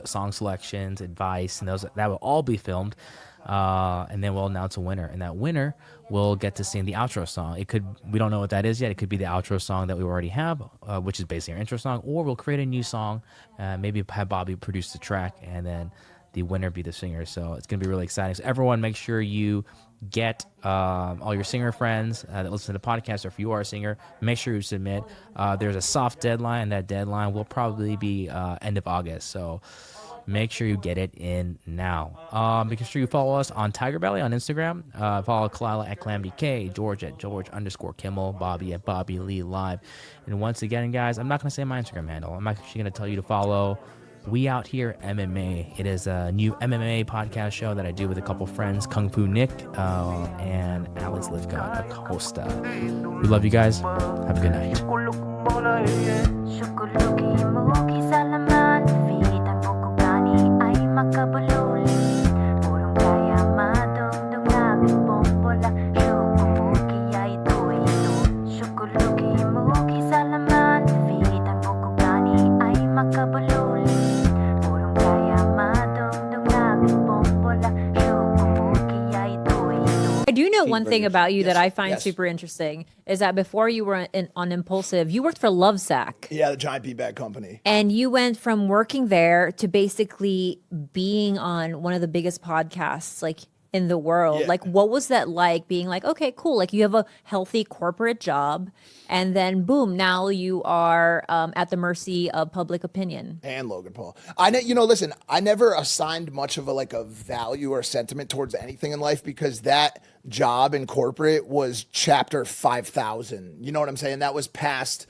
Song selections, advice, and that will all be filmed. And then we'll announce a winner, and that winner will get to sing the outro song. We don't know what that is yet. It could be the outro song that we already have, which is basically our intro song, or we'll create a new song, maybe have Bobby produce the track, and then the winner be the singer. So it's going to be really exciting. So everyone, make sure you get all your singer friends that listen to the podcast, or if you are a singer, make sure you submit. There's a soft deadline, and that deadline will probably be end of August. So make sure you get it in now. Make sure you follow us on Tiger Belly on Instagram. Follow Kalila at ClamDK, George at George_Kimmel, Bobby at Bobby Lee Live. And once again, guys, I'm not going to say my Instagram handle. I'm actually going to tell you to follow We Out Here MMA. It is a new MMA podcast show that I do with a couple friends, Kung Fu Nick and Alex is Livka Acosta. We love you guys. Have a good night. I do know one thing about you that I find super interesting is that before you were on Impulsive, you worked for Lovesac. Yeah, the giant beanbag company. And you went from working there to basically being on one of the biggest podcasts like in the world. Yeah. Like, what was that like being like, okay, cool. Like you have a healthy corporate job and then boom, now you are at the mercy of public opinion. And Logan Paul. Listen, I never assigned much of a value or sentiment towards anything in life because that job in corporate was chapter 5,000. You know what I'm saying? That was past,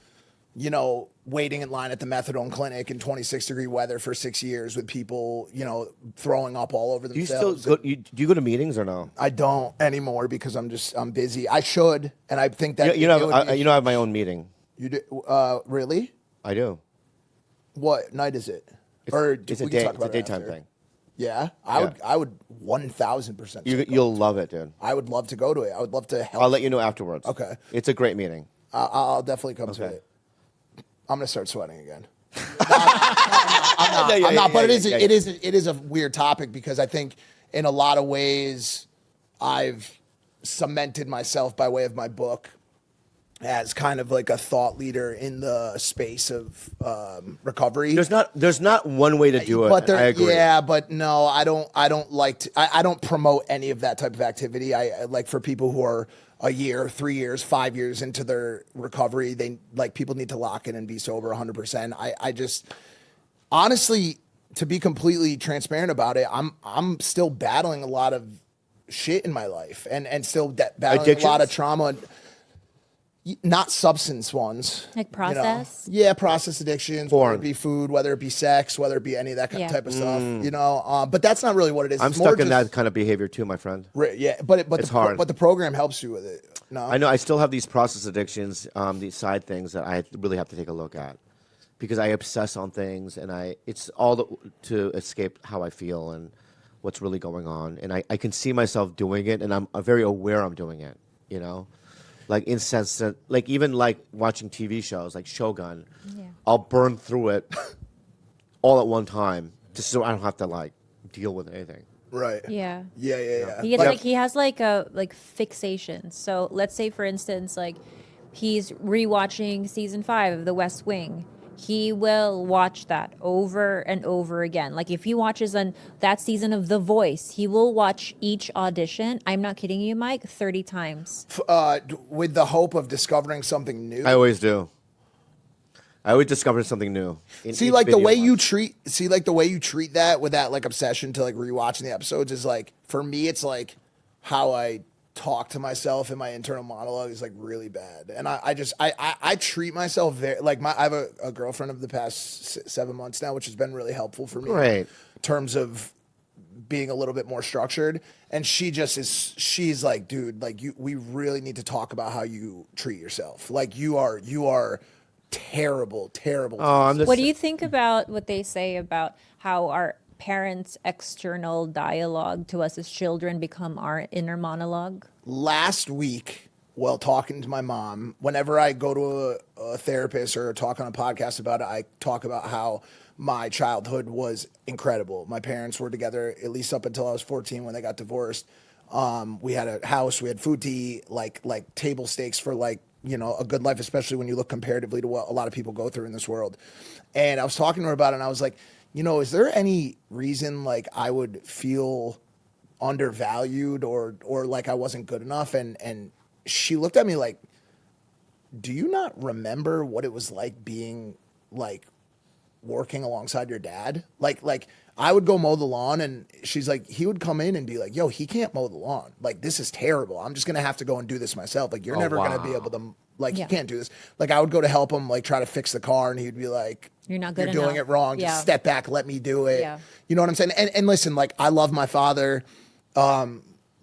waiting in line at the methadone clinic in 26-degree weather for 6 years with people, throwing up all over Do you themselves. still go, do you go to meetings or no? I don't anymore because I'm busy. I should, and I think that I have my own meeting. You do really? I do. What night is it? It's a we can day. talk It's a about it daytime after. thing. Yeah, I would 1,000%. You'll love it, dude. I would love to go to it. I would love to help. I'll let you know afterwards. Okay. It's a great meeting. I'll definitely come to Okay. it. I'm gonna start sweating again. I'm not, but it is a weird topic because I think in a lot of ways I've cemented myself by way of my book as kind of like a thought leader in the space of recovery. There's not one way to do it. But I agree. yeah, but no, I don't like to. I don't promote any of that type of activity. I like for people who are a year, 3 years, 5 years into their recovery, people need to lock in and be sober 100%. I just honestly, to be completely transparent about it, I'm still battling a lot of shit in my life and still battling a lot of trauma. Not substance ones. Like process? Yeah, process addictions, whether it be food, whether it be sex, whether it be any of that type of stuff, but that's not really what it is. I'm It's more stuck in just- that kind of behavior too, my friend. Yeah, but It's hard. But the program helps you with it. No, I know. I still have these process addictions, these side things that I really have to take a look at because I obsess on things, and it's all to escape how I feel and what's really going on, and I can see myself doing it, and I'm very aware I'm doing it. Like insensate, like even like watching TV shows like Shogun, I'll burn through it all at one time just so I don't have to deal with anything. Right. Yeah. Yeah. He has a fixation. So let's say for instance, he's rewatching season 5 of The West Wing. He will watch that over and over again. Like if he watches that season of The Voice, he will watch each audition. I'm not kidding you, Mike, 30 times. With the hope of discovering something new. I always do. I always discover something new. See, the way you treat that with that obsession to rewatching the episodes is for me, it's how I talk to myself in my internal monologue is really bad, and I treat myself very I have a girlfriend of the past 7 months now, which has been really helpful for me. Right. In terms of being a little bit more structured, and she's like, dude, we really need to talk about how you treat yourself. You are terrible. What do you think about what they say about how our parents' external dialogue to us as children become our inner monologue? Last week, while talking to my mom, whenever I go to a therapist or talk on a podcast about it, I talk about how my childhood was incredible. My parents were together at least up until I was 14 when they got divorced. We had a house, we had food to eat, like table stakes for a good life, especially when you look comparatively to what a lot of people go through in this world. And I was talking to her about it, and I was like, is there any reason I would feel undervalued or I wasn't good enough? And she looked at me like, do you not remember what it was like being working alongside your dad? I would go mow the lawn, and she's like, he would come in and be like, yo, he can't mow the lawn. This is terrible. I'm just going to have to go and do this myself. You're never going to be able to, you can't do this. I would go to help him, try to fix the car, and he'd be like, you're not good You're doing enough. it wrong. Yeah. Just step back. Let me do it. Yeah. You know what I'm saying? And listen, I love my father.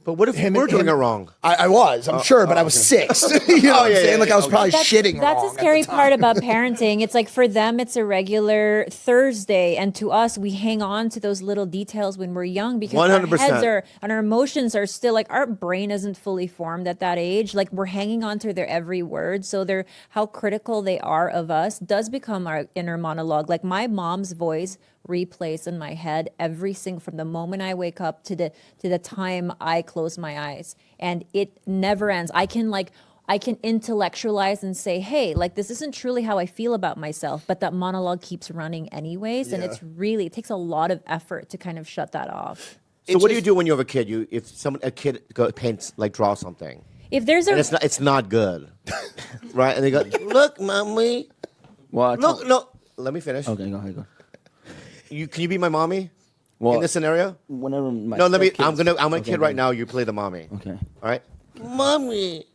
But what if we're doing it wrong? I was, I'm sure, but I was 6. You know what I'm saying? Like I was probably shitting That's wrong a scary at the part time. about parenting. It's like for them, it's a regular Thursday, and to us, we hang on to those little details when we're young because our 100%. heads are and our emotions are still like our brain isn't fully formed at that age. Like we're hanging on to their every word, so they're how critical they are of us does become our inner monologue. Like my mom's voice replays in my head every single from the moment I wake up to the time I close my eyes, and it never ends. I can intellectualize and say, hey, like this isn't truly how I feel about myself, but that monologue keeps running anyways, and it takes a lot of effort to kind of shut that off. So what do you do when you have a kid? A kid paints draw something, If there's and it's not good, right? And they go, look, mommy, Well, look, no. Let me finish. Okay, go ahead. Go. Can you be my mommy Well, in this scenario? Whenever my No, let me. stepkids- I'm a Okay, kid go right now. You play the mommy. Okay. All right, mommy.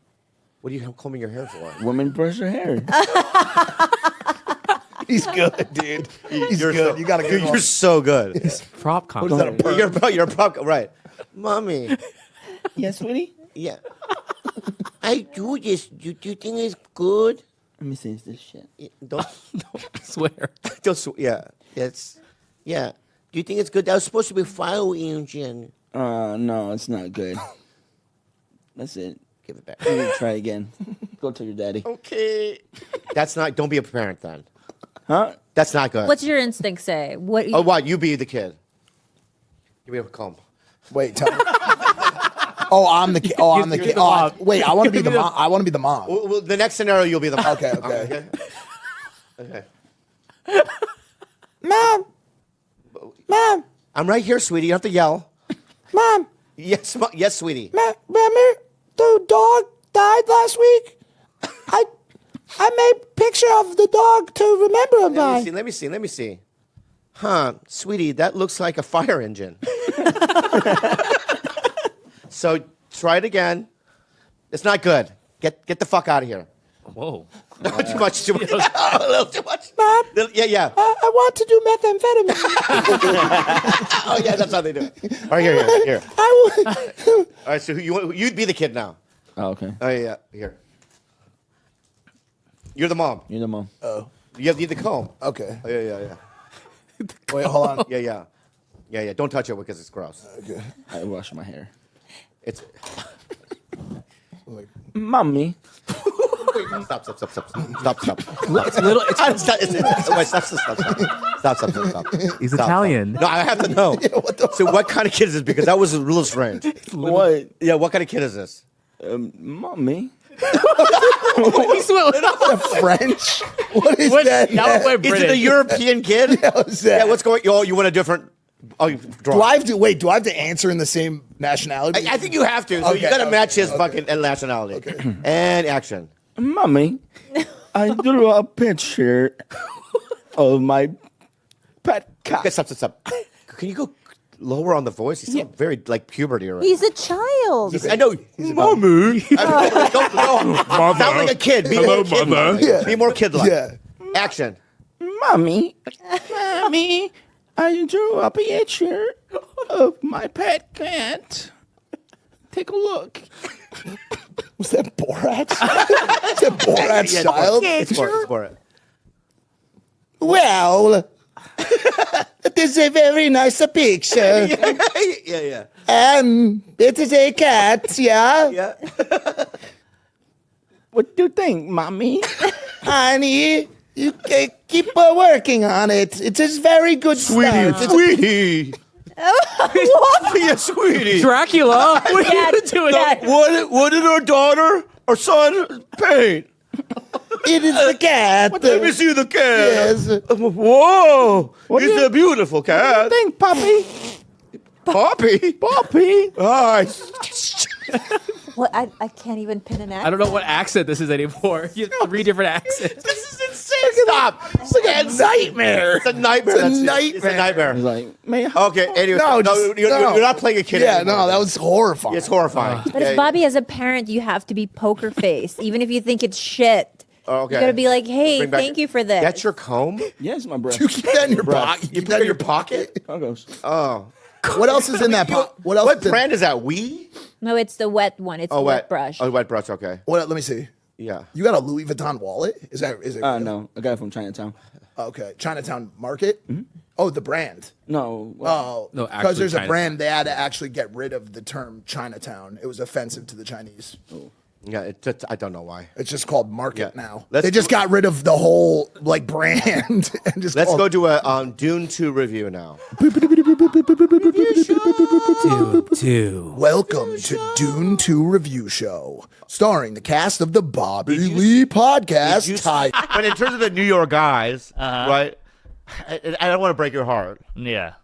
What are you combing your hair for? Women brush their hair. He's good, dude. He's You're good. so- You gotta get You're so good. Prop Is comedy. that a perk? You're a prop, right, mommy? Yes, sweetie. Yeah. I do this. Do you think it's good? Let me see this shit. Don't Swear. yeah. Yeah. Do you think it's good? That was supposed to be fire engine. No, it's not good. That's it. Give it back. You need to try again. Go tell your daddy. Okay. That's not. Don't be a parent then. Huh? That's not good. what's your instinct say? What? Oh, what? You be the kid. Give me a comb. Wait, tell me. Oh, I'm the kid. Oh, I'm the kid. Oh, wait, I want to be the mom. I want to be the mom. Well, the next scenario, you'll be the mom. Okay. Okay. Mom. Mom. I'm right here, sweetie. You don't have to yell. Mom. Yes, yes, sweetie. Remember the dog died last week? I made a picture of the dog to remember him by. Let me see. Huh, sweetie, that looks like a fire engine. So try it again. It's not good. Get the fuck out of here. Whoa. Too much. A little too much. Mom. Yeah. I want to do methamphetamine. Oh yeah, that's how they do it. All right, here. All right, so you'd be the kid now. Oh, okay. Oh yeah, here. You're the mom. You're the mom. Oh. You need the comb. Okay. Oh, yeah. Wait, hold on. Yeah. Don't touch it because it's gross. Okay. I wash my hair. It's Mommy. stop. It's little. It's, Stop. he's Stop. Italian. No, I have to know. So what kind of kid is this? Because that was a little strange. What? Yeah, what kind of kid is this? Mommy. French? What is that? Now we're Is British. it a European kid? How's that? Yeah, what's going on? Oh, you want a different... Oh, you draw. Do I have to answer in the same nationality? I think you have to. So you got to match his fucking nationality. And action. Mommy. I drew a picture of my pet cat. Okay, stop. Can you go lower on the voice? You sound very like puberty already. He's a child. I know. Mommy. Don't sound like a kid. Be Hello, more kid-like. mother. Yeah. Be more kid-like. Yeah. Action. Mommy. I drew a picture of my pet cat. Take a look. Was that Borat? Is that Borat's Yeah, child? It's Borat. Well, this is a very nice picture. Yeah. It is a cat, yeah? Yeah. What do you think, Mommy? Honey, you keep working on it. It is very good start. Sweetie. Yeah, sweetie. Dracula. What are Dad, you doing? Dad. What did our daughter or son paint? It is the cat. Let me see the cat. Yes. Whoa. It's a beautiful cat. Think, Poppy. Poppy. Poppy. What? I can't even pin an accent. I don't know what accent this is anymore. You have 3 different accents. This is insane. Stop. It's like a nightmare. It's a nightmare. It's a That's it. nightmare. It's a nightmare. He's like, may I? Okay, anyway. No, You're not playing a kid Yeah, anymore. no, that was horrifying. It's horrifying. But as Bobby, as a parent, you have to be poker face, even if you think it's shit. Okay. You gotta be like, hey, Bring back- thank you for this. That's your comb? Yes, my breath. You keep that in your Breath. pocket. You put it in your pocket? How goes? Oh. What else is in that pot? What else? What brand is that? We? No, it's the wet one. It's the wet brush. Oh, wet brush. Okay. What? Let me see. Yeah. You got a Louis Vuitton wallet? Is it? No, I got it from Chinatown. Okay, Chinatown Market. Oh, the brand. No. Oh, No, because there's a actually brand they had to actually get rid of the term Chinatown. It was offensive to the Chinese. Yeah. I don't know why. It's just called Market Yeah. now. Let's They just got rid of the whole like brand and just. Let's called- go to a Dune 2 review now. Two. Welcome to Dune 2 Review Show, starring the cast of the Bobby Lee podcast. But in terms of the New York guys, right? I don't want to break your heart. Yeah,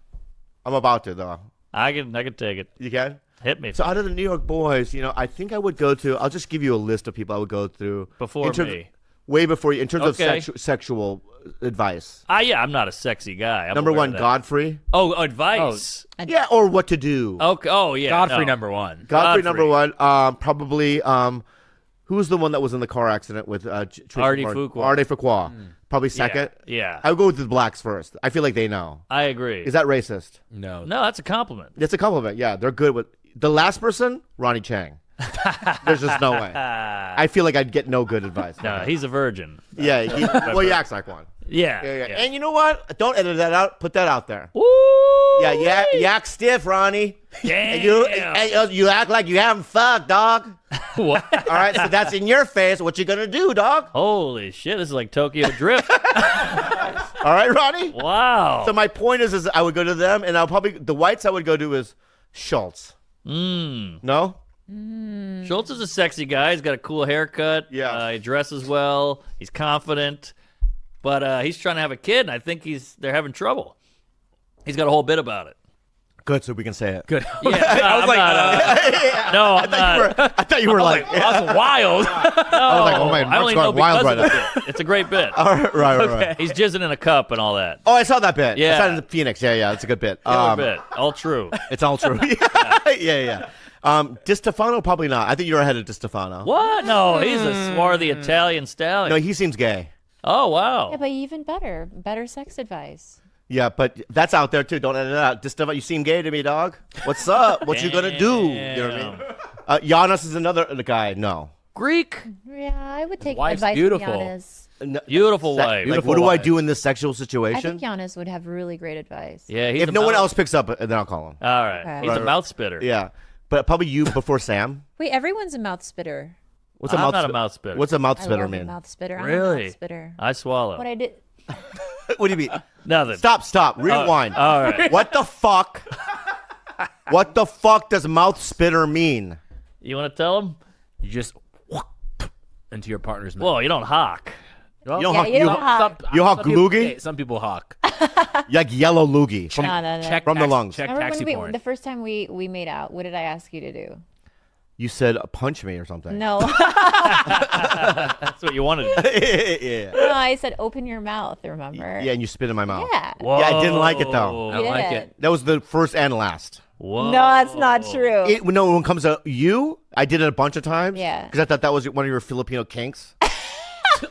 I'm about to though. I can take it. You can? Hit me. So out of the New York boys, I think I would go to. I'll just give you a list of people I would go through Before in terms, me. Way before you, in terms Okay. of sexual advice. Yeah, I'm not a sexy guy. I'm Number aware one, of that. Godfrey. Oh, advice. Yeah, or what to do. Okay. Oh, yeah. Godfrey no. number one. Godfrey number one. Probably. Who was the one that was in the car accident with Tracy Artie Morgan? Fuqua. Artie Fuqua. Probably second. Yeah. I would go with the blacks first. I feel like they know. I agree. Is that racist? No. No, that's a compliment. It's a compliment. Yeah, they're good with the last person. Ronnie Chang. There's just no way. I feel like I'd get no good advice. No, he's a virgin. Yeah, he acts like one. Yeah. Yeah. And you know what? Don't edit that out. Put that out there. Woo! Yeah, yak stiff, Ronnie. Damn. And you act like you haven't fucked, dog. What? All right, so that's in your face. What you gonna do, dog? Holy shit! This is like Tokyo Drift. All right, Ronnie. Wow. So my point is I would go to them, and I'll probably the whites I would go to is Schultz. No. Schultz is a sexy guy. He's got a cool haircut. Yeah. He dresses well. He's confident. But he's trying to have a kid, and I think they're having trouble. He's got a whole bit about it. Good, so we can say it. Good. Yeah, I was no, I'm not. I thought you were like, That's wild. No, I was like, oh my, I only Mark's know going wild because right of now. the bit. It's a great bit. All right. He's jizzing in a cup and all that. Oh, I saw that bit. Yeah. I saw it in the Phoenix. Yeah, it's a good bit. Killer bit. All true. It's all true. yeah. DiStefano, probably not. I think you're ahead of DiStefano. What? No, he's a swarthy Italian stallion. No, he seems gay. Oh, wow. Yeah, but even better sex advice. Yeah, but that's out there too. Don't edit it out. DiStefano, you seem gay to me, dog. What's up? What you gonna do? You know what I mean? Giannis is another guy. No. Greek. Yeah, I would take wife's advice beautiful. from Giannis. No, Beautiful wife. Like, what do I do in this sexual I situation? think Giannis would have really great advice. Yeah, he's If a no one mouth- else picks up, then I'll call him. All right. Okay. He's a mouth spitter. Yeah, but probably you before Sam. Wait, everyone's a mouth spitter. What's I'm a mouth? not a mouth spitter. What's a mouth I spitter love a mean? mouth spitter. I'm a Really? mouth spitter. I swallow. What I did. What do you mean? Nothing. Stop. Rewind. All right. What the fuck? What the fuck does mouth spitter mean? You want to tell him? You just into your partner's mouth. Well, you don't hawk. You don't Yeah, hawk. you don't hawk. You hawk some people- loogie? hey, some people hawk. Like yellow loogie from, No. Check from the taxi- lungs. Check Remember taxi when porn. the first time we made out, what did I ask you to do? You said punch me or something. No. That's what you wanted. yeah. No, I said open your mouth, remember? Yeah, and you spit in my mouth. Yeah. Whoa. Yeah, I didn't like it though. I don't like Yeah. it. That was the first and last. Whoa. No, that's not true. No, when it comes to you, I did it a bunch of times. Yeah. Because I thought that was one of your Filipino kinks.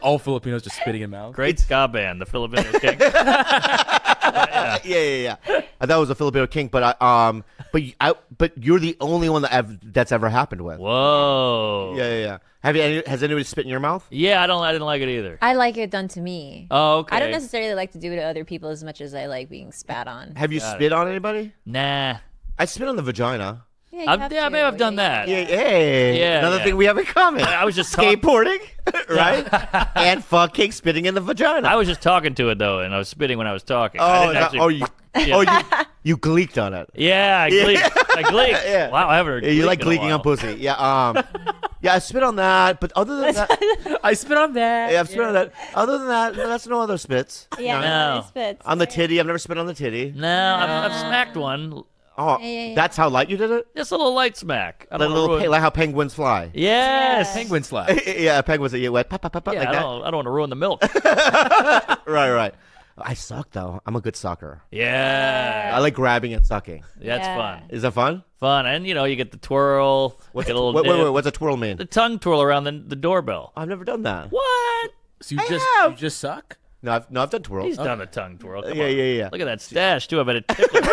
All Filipinos just spitting in mouth. Great ska band, the Filipino King. Yeah. I thought it was a Filipino kink, but but you're the only one that's ever happened with. Whoa. Yeah. Has anybody spit in your mouth? Yeah, I didn't like it either. I like it done to me. Oh, okay. I don't necessarily like to do it to other people as much as I like being spat on. Have you spit on anybody? Nah. I spit on the vagina. Yeah, you have maybe to. I've done that. Yeah, hey. Yeah, Another yeah. thing we have in common. I was just talking. skateboarding, right? And fucking spitting in the vagina. I was just talking to it though, and I was spitting when I was talking. I Oh, didn't that, actually- you gleeked on it. Yeah, I gleeked. I gleeked. Yeah. Wow, I haven't heard Yeah, you like gleek in a gleeking on while. pussy. Yeah, yeah, I spit on that, but other than that, I spit on that. yeah, I've spit on that. Other than that, that's no other spits. Yeah, No. it spits. On the titty, I've never spit on the titty. No, I've smacked one. Oh, Yeah. that's how light you did it? Just a little light smack. I Like, don't wanna ruin- like how penguins fly. Yes. Penguin slap. Yeah, penguins that you wet, pop, pop, pop, pop, Yeah, like I that. don't want to ruin the milk. Right. I suck though. I'm a good sucker. Yeah. I like grabbing and sucking. That's Yeah. fun. Is that fun? Fun. And, you get the twirl. What's get a little wait, dip. what's a twirl mean? The tongue twirl around the doorbell. I've never done that. What? So you just suck? No, I've done twirls. He's done the tongue twirl. Come Yeah, on. yeah. Look at that stash, too. I bet it tickles.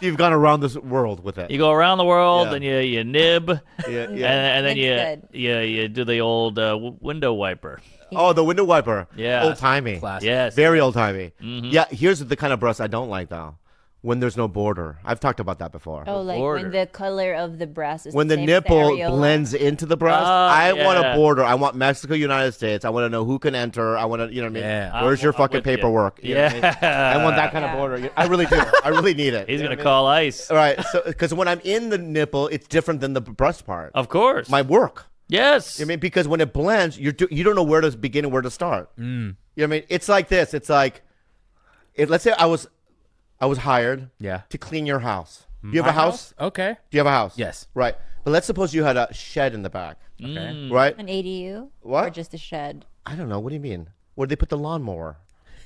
You've gone around this world with it. You go around the world, Yeah. then you nib, Yeah, and then It's you do the old window wiper. Oh, the window wiper. Yeah. Old timey. Classic. Yes. Very old timey. Mm-hmm. Yeah. Here's the kind of breast I don't like though. When there's no border. I've talked about that before. Oh, like border. when the color of the breast is When the same as nipple areola. blends into the breast, Oh, I want yeah. a border. I want Mexico, United States. I want to know who can enter. I want to, you know what I mean? Yeah. Where's your I'm fucking with you. paperwork? You know what I mean? Yeah. I want that kind of Yeah. border. I really do. I really need it. He's You know gonna what I mean? call ICE. All right. So, because when I'm in the nipple, it's different than the breast part. Of course. My work. Yes. I mean, because when it blends, you don't know where to begin and where to start. You know what I mean? It's like this. It's like, let's say I was hired Yeah. to clean your house. Do you have a My house? Okay. Do you have a house? Yes. Right. But let's suppose you had a shed in the back. Okay. Right? An ADU? What? Or just a shed? I don't know. What do you mean? Where did they put the lawnmower?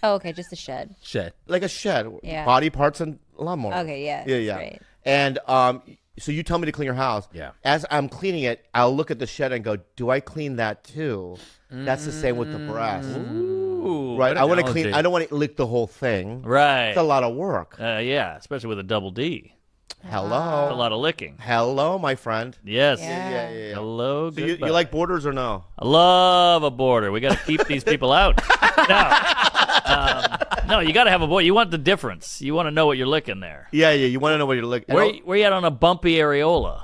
Oh, okay, just a shed. Shit. Like a shed. Yeah. Body parts and lawnmower. Okay, yeah, Yeah, yeah. right. And so you tell me to clean your house. Yeah. As I'm cleaning it, I'll look at the shed and go, do I clean that too? That's the same with the breast. Ooh, Right. good I want to analogy. clean. I don't want to lick the whole thing. Right. It's a lot of work. Yeah, especially with a double D. Hello. A lot of licking. Hello, my friend. Yes. Yeah. Hello. So you goodbye. like borders or no? I love a border. We got to keep these people out. No, you got to have a border. You want the difference. You want to know what you're licking there. Yeah. You want to know what you're looking. Where you at on a bumpy areola?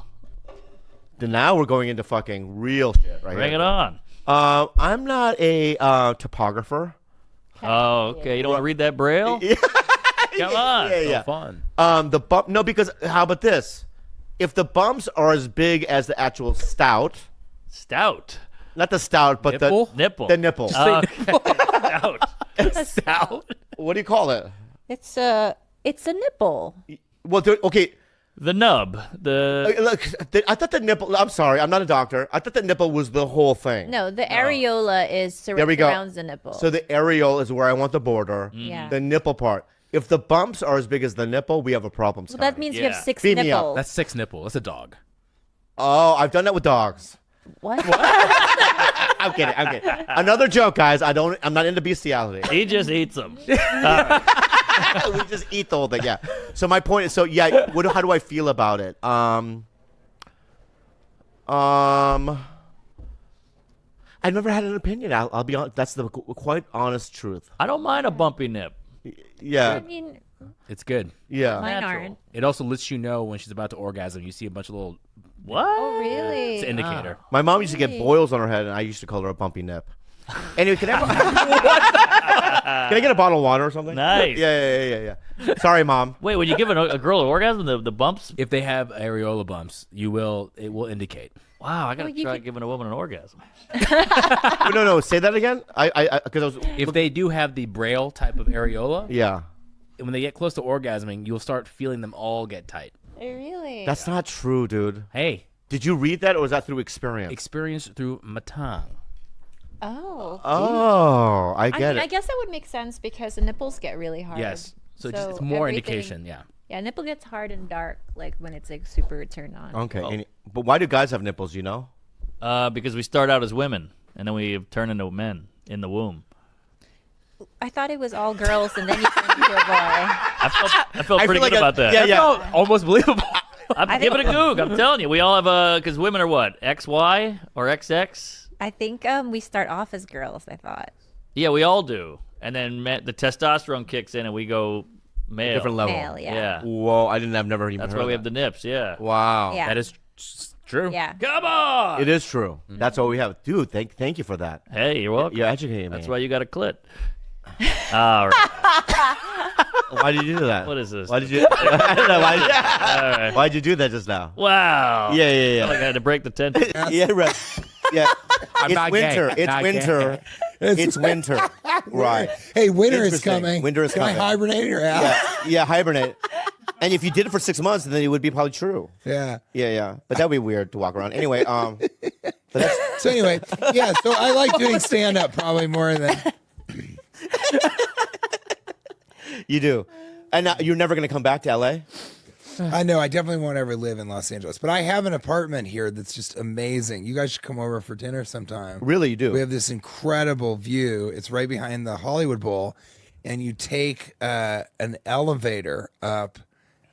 Now we're going into fucking real shit, right? Bring here. it on. I'm not a topographer. Oh, okay. You don't want to read that braille? Come on. Yeah. Fun. The bump. No, because how about this? If the bumps are as big as the actual stout, not the stout, but Nipple? Nipple. the nipple. Stout. Stout. What do you call it? It's a nipple. Well, okay. The nub. The Look, I thought the nipple. I'm sorry, I'm not a doctor. I thought the nipple was the whole thing. No, the areola is There we go. surrounds the nipple. So the areole is where I want the border. Yeah. The nipple part. If the bumps are as big as the nipple, we have a problem. well, that Scotty. means you have 6 Beam me up. nipples. That's 6 nipple. That's a dog. Oh, I've done that with dogs. What? I'm kidding. Another joke, guys. I'm not into bestiality. he just eats them. We just eat the whole thing. Yeah. So my point is, yeah. How do I feel about it? I've never had an opinion. I'll be honest. That's the quite honest truth. I don't mind a bumpy nip. Yeah. I mean, It's good. Yeah. mine Natural. aren't. It also lets you know when she's about to orgasm. You see a bunch of little. What? Oh, really? It's an indicator. My mom used to get boils on her head, and I used to call her a bumpy nip. Anyway, can I get a bottle of water or something? Nice. Yeah. Sorry, Mom. Wait, when you give a girl an orgasm, the bumps? If they have areola bumps, it will indicate. Wow, I got to Well, you try could- giving a woman an orgasm. No. Say that again. Because I was. If they do have the braille type of areola, Yeah. when they get close to orgasming, you'll start feeling them all get tight. Oh, really? That's not true, dude. Hey, Did you read that, or was that through experience? experience through matang. Oh. Oh, I I get mean, I it. guess that would make sense because the nipples get really hard. Yes. So it's more everything- indication. Yeah. Yeah, nipple gets hard and dark, like when it's like super turned on. Okay. But why do guys have nipples? You know? Because we start out as women, and then we turn into men in the womb. I thought it was all girls, and then you turned into a boy. I felt pretty good about that. Yeah. Almost believable. Give it a goog. I'm telling you. We all have because women are what? XY or XX? I think we start off as girls. I thought Yeah, we all do. And then the testosterone kicks in, and we go male. Different level. male. Yeah. Yeah. Whoa, I've never even That's heard why we of have the nips. Yeah. that. Wow. Yeah. That is true. Yeah. Come on. It is true. That's what we have. Dude, thank you for that. Hey, you're welcome. You're educating me. That's why you got a clit. All right. Why did you do that? What is this? Why did you? I don't know. All right. Why'd you do that just now? Wow. Yeah. Like I had to break the tension. Yeah, right. Yeah. It's not winter. gay. It's Not winter. It's winter. Right. Hey, winter is Interesting. coming. Winter is Can coming. I hibernate or Yeah, hibernate. And if you did it for 6 months, then it would be probably true. Yeah. Yeah. But that'd be weird to walk around. Anyway, but that's So anyway, yeah. So I like doing stand up probably more than. you do. And you're never going to come back to LA? I know. I definitely won't ever live in Los Angeles, but I have an apartment here that's just amazing. You guys should come over for dinner sometime. Really, you do? We have this incredible view. It's right behind the Hollywood Bowl, and you take an elevator up,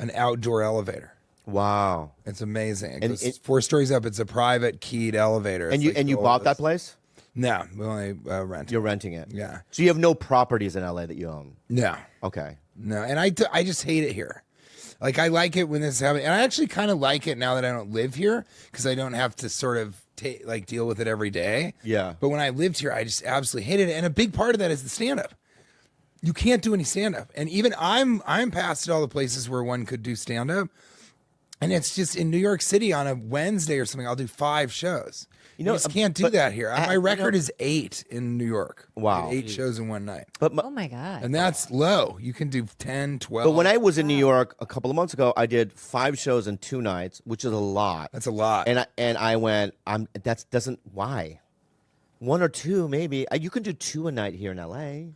an outdoor elevator. Wow. It's amazing. It And goes 4 stories up. It's a private keyed elevator. And It's you like and you the bought that oldest. place? No, we only rent. You're renting it. Yeah. So you have no properties in LA that you own. No. Okay. No, and I just hate it here. Like, I like it when this is happening, and I actually kind of like it now that I don't live here because I don't have to sort of deal with it every day. Yeah. But when I lived here, I just absolutely hated it, and a big part of that is the stand-up. You can't do any stand-up, and even I'm past all the places where one could do stand-up, and it's just in New York City on a Wednesday or something. I'll do 5 shows. You just can't do that here. My record is 8 in New York. Wow. 8 shows in one night. But Oh my God. And that's low. You can do 10, 12. But when I was in New York a couple of months ago, I did 5 shows in 2 nights, which is a lot. That's a lot. And I went, why? 1 or 2 maybe. You can do 2 a night here in LA.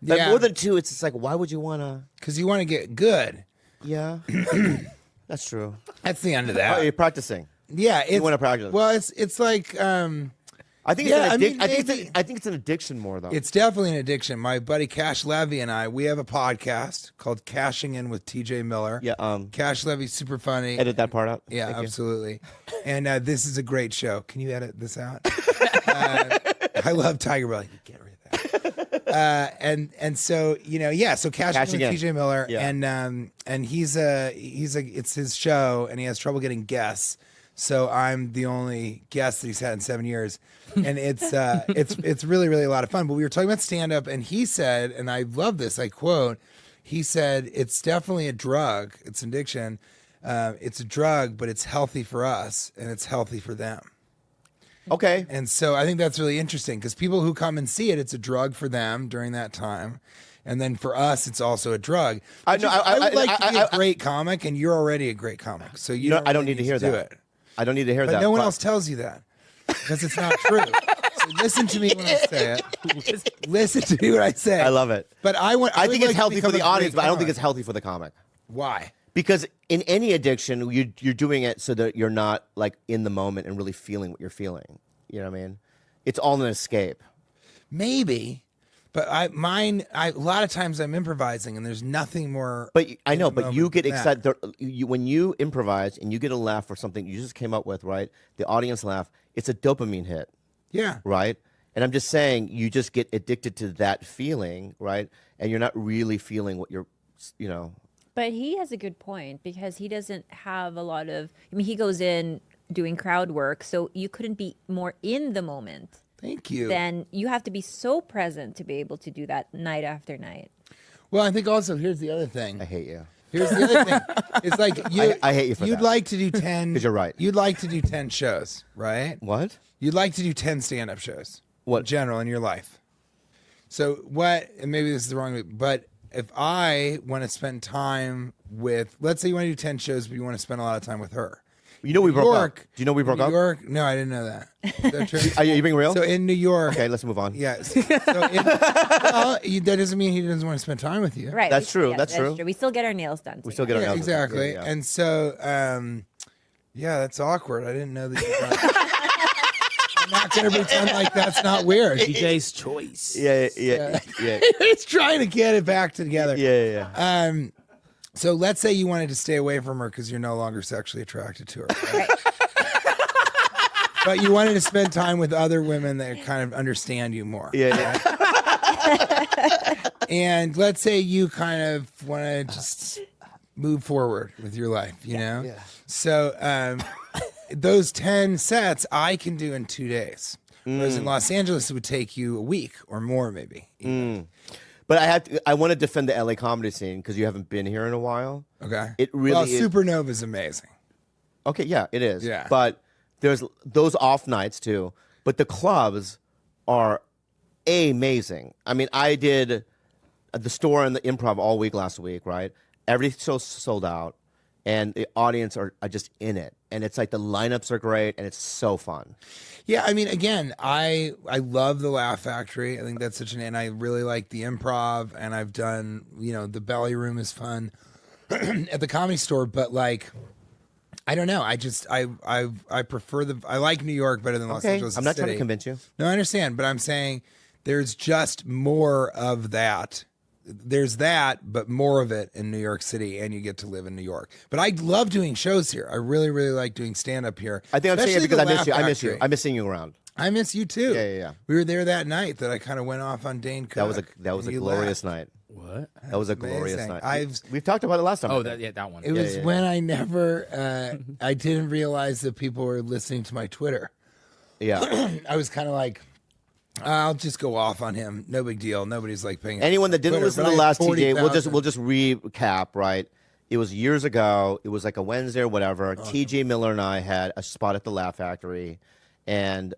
But Yeah. more than 2, it's just like, why would you want to? Because you want to get good. Yeah. That's true. That's the end of Oh, that. you're practicing. Yeah, You want to practice. Well, it's like I think it's yeah, an I mean, addiction. maybe- I think it's an addiction more though. it's definitely an addiction. My buddy Cash Levy and we have a podcast called Cashing In with TJ Miller. Yeah. Cash Levy's super funny. Edit that part out. Yeah, Thank you. absolutely. And this is a great show. Can you edit this out? I love Tiger Belly. Get rid of that. And so so Cashing In with TJ Miller, Yeah. and it's his show, and he has trouble getting guests. So I'm the only guest that he's had in 7 years, and it's really, really a lot of fun. But we were talking about stand up, and he said, and I love this, I quote, he said, "It's definitely a drug. It's an addiction. It's a drug, but it's healthy for us, and it's healthy for them." Okay. And so I think that's really interesting because people who come and see it, it's a drug for them during that time. And then for us, it's also a drug. I know. I would like to be a great comic, and you're already a great comic. So you don't I don't really need to hear do that. it. I don't need to hear But that. no one else tells you that because it's not true. So listen to me when I say it. Listen to me when I say it. I love it. But I think would it's like to healthy for become the a audience, great but I don't think comic. it's healthy for the comic. Why? Because in any addiction, you're doing it so that you're not like in the moment and really feeling what you're feeling. You know what I mean? It's all an escape. Maybe. But a lot of times I'm improvising, and there's nothing more. But I know, in the but you moment get than that. excited when you improvise and you get a laugh for something you just came up with, right? The audience laugh. It's a dopamine hit, Yeah. right? And I'm just saying, you just get addicted to that feeling, right? And you're not really feeling what you're, But he has a good point because he doesn't have a lot of. I mean, he goes in doing crowd work, so you couldn't be more in the moment. Thank you. Then you have to be so present to be able to do that night after night. Well, I think also here's the other thing. I hate you. Here's the other thing. It's like I hate you for you'd that. like to do 10. 'Cause you're right. You'd like to do 10 shows, right? What? You'd like to do 10 stand-up shows. What? In general in your life. So what? And maybe this is the wrong way, but if I want to spend time with, let's say you want to do 10 shows, but you want to spend a lot of time with her. You know we broke up. York, Do you know we broke New up? York? No, I didn't know that. Is that true? Are you being real? So in New York. Okay, let's move on. Yes. So that doesn't mean he doesn't want to spend time with you. Right. That's true, yes, that's true. We still get our nails done. We still get our Yeah, nails done. exactly. Yeah, yeah. And so, that's awkward. I didn't know that. I'm not going to pretend like that's not weird. DJ's choice. Yeah. He's trying to get it back together. Yeah. So let's say you wanted to stay away from her because you're no longer sexually attracted to her. Right? But you wanted to spend time with other women that kind of understand you more. Yeah. And let's say you kind of want to just move forward with your life, you know? Yeah. So those 10 sets I can do in 2 days. Whereas in Los Angeles, it would take you a week or more, maybe. But I want to defend the LA comedy scene because you haven't been here in a while. Okay. It really well, is. Supernova is amazing. Okay, yeah, it is. Yeah. But there's those off nights too. But the clubs are amazing. I mean, I did the Store and the Improv all week last week, right? Every show's sold out, and the audience are just in it. And it's like the lineups are great, and it's so fun. Yeah, I mean, again, I love the Laugh Factory. I think that's and I really like the Improv, and I've done, the Belly Room is fun at the Comedy Store, but like, I don't know. I prefer I like New York better than Los Okay, Angeles. I'm not trying City. to convince you. No, I understand, but I'm saying there's just more of that there's that, but more of it in New York City, and you get to live in New York. But I love doing shows here. I really, really like doing stand up here. I think I'm saying it Especially because the I miss Laugh you. I miss you. Factory. I miss seeing you around. I miss you too. Yeah. We were there that night that I kind of went off on Dane Cook. That was a You glorious laughed. night. What? That was a glorious amazing. night. We've talked about it last time. Oh, I think. that one. It was when I never, I didn't realize that people were listening to my Twitter. Yeah. I was kind of like, I'll just go off on him. No big deal. Nobody's like paying. Anyone that didn't attention listen Twitter, to but the I had last TJ, 40,000. we'll just recap, right? It was years ago. It was like a Wednesday or whatever. TJ Miller and I had a spot at the Laugh Factory, and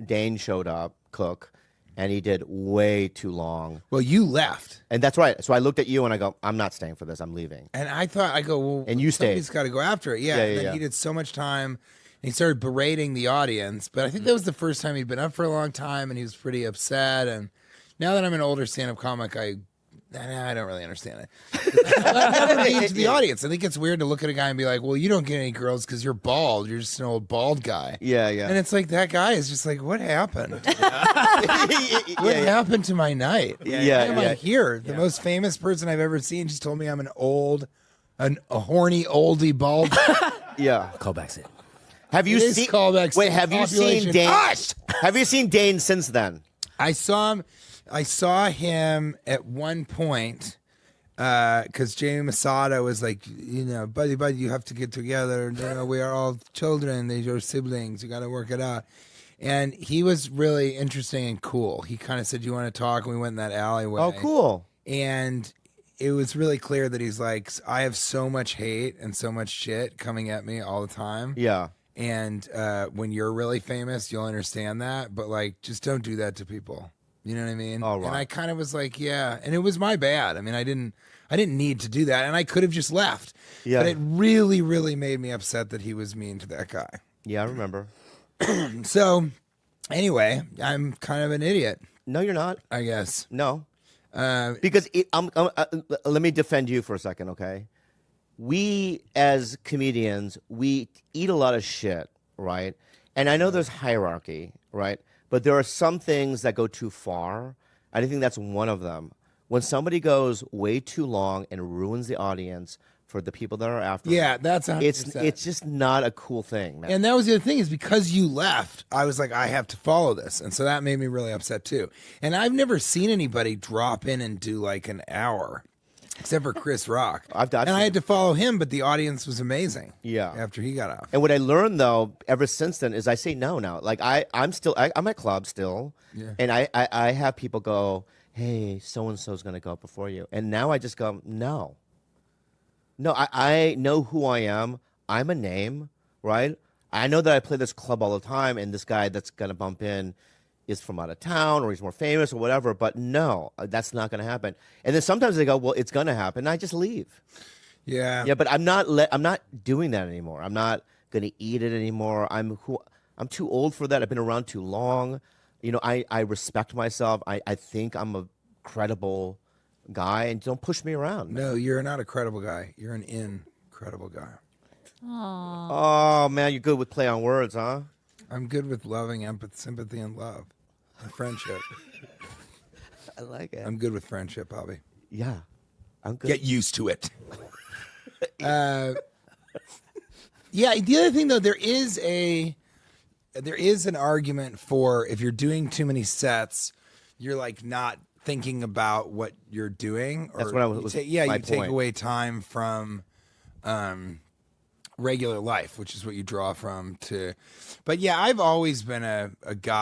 Dane showed up, Cook, and he did way too long. Well, you left. And that's right. So I looked at you and I go, I'm not staying for this. I'm leaving. And I thought, I go, well, And you stayed. somebody's got to go after it. Yeah. And then he did so much time. And he started berating the audience. But I think that was the first time he'd been up for a long time, and he was pretty upset. And now that I'm an older stand-up comic, I don't really understand it. I never mean to the audience. I think it's weird to look at a guy and be like, well, you don't get any girls because you're bald. You're just an old bald guy. Yeah. And it's like, that guy is just like, what happened? What happened to my night? Why am I here? The most famous person I've ever seen just told me I'm a horny oldie bald. Yeah. Callbacks it. Have you It is seen callbacks. Wait, have you seen Population. Dane? Hush! Have you seen Dane since then? I saw him at one point because Jamie Masada was like, buddy, you have to get together. We are all children. They're your siblings. You got to work it out. And he was really interesting and cool. He kind of said, "You want to talk?" And we went in that alleyway. Oh, cool. And it was really clear that he's like, I have so much hate and so much shit coming at me all the time. Yeah. And when you're really famous, you'll understand that. But like, just don't do that to people. You know what I mean? All right. And I kind of was like, yeah. And it was my bad. I mean, I didn't need to do that, and I could have just left. Yeah. But it really, really made me upset that he was mean to that guy. Yeah, I remember. So, anyway, I'm kind of an idiot. No, you're not. I guess. No. Because let me defend you for a second, okay? We as comedians, we eat a lot of shit, right? And I know there's hierarchy, right? But there are some things that go too far. I think that's one of them. When somebody goes way too long and ruins the audience for the people that are after Yeah, them, that's 100%. it's just not a cool thing, man. And that was the other thing, is because you left, I was like, I have to follow this. And so that made me really upset too. And I've never seen anybody drop in and do like an hour, except for Chris Rock. I've and I had to follow him, but the audience was amazing. Yeah. After he got off. And what I learned though, ever since then, is I say no now. Like I'm at clubs still, Yeah. and I have people go, hey, so and so's gonna go up before you, and now I just go, no. I know who I am. I'm a name, right? I know that I play this club all the time, and this guy that's gonna bump in is from out of town, or he's more famous, or whatever. But no, that's not gonna happen. And then sometimes they go, well, it's gonna happen, and I just leave. Yeah. Yeah, but I'm not doing that anymore. I'm not gonna eat it anymore. I'm too old for that. I've been around too long. I respect myself. I think I'm a credible guy, and don't push me around. No, you're not a credible guy. You're an incredible guy. Oh man, you're good with play on words, huh? I'm good with loving, empathy, sympathy, and love. And friendship. I like it. I'm good with friendship, Bobby. Yeah, I'm good. Get used to it. Yeah, the other thing though, there is an argument for if you're doing too many sets, you're like not thinking about what you're doing. Or That's what I was. you point. take away time from regular life, which is what you draw from to. But yeah, I've always been a guy.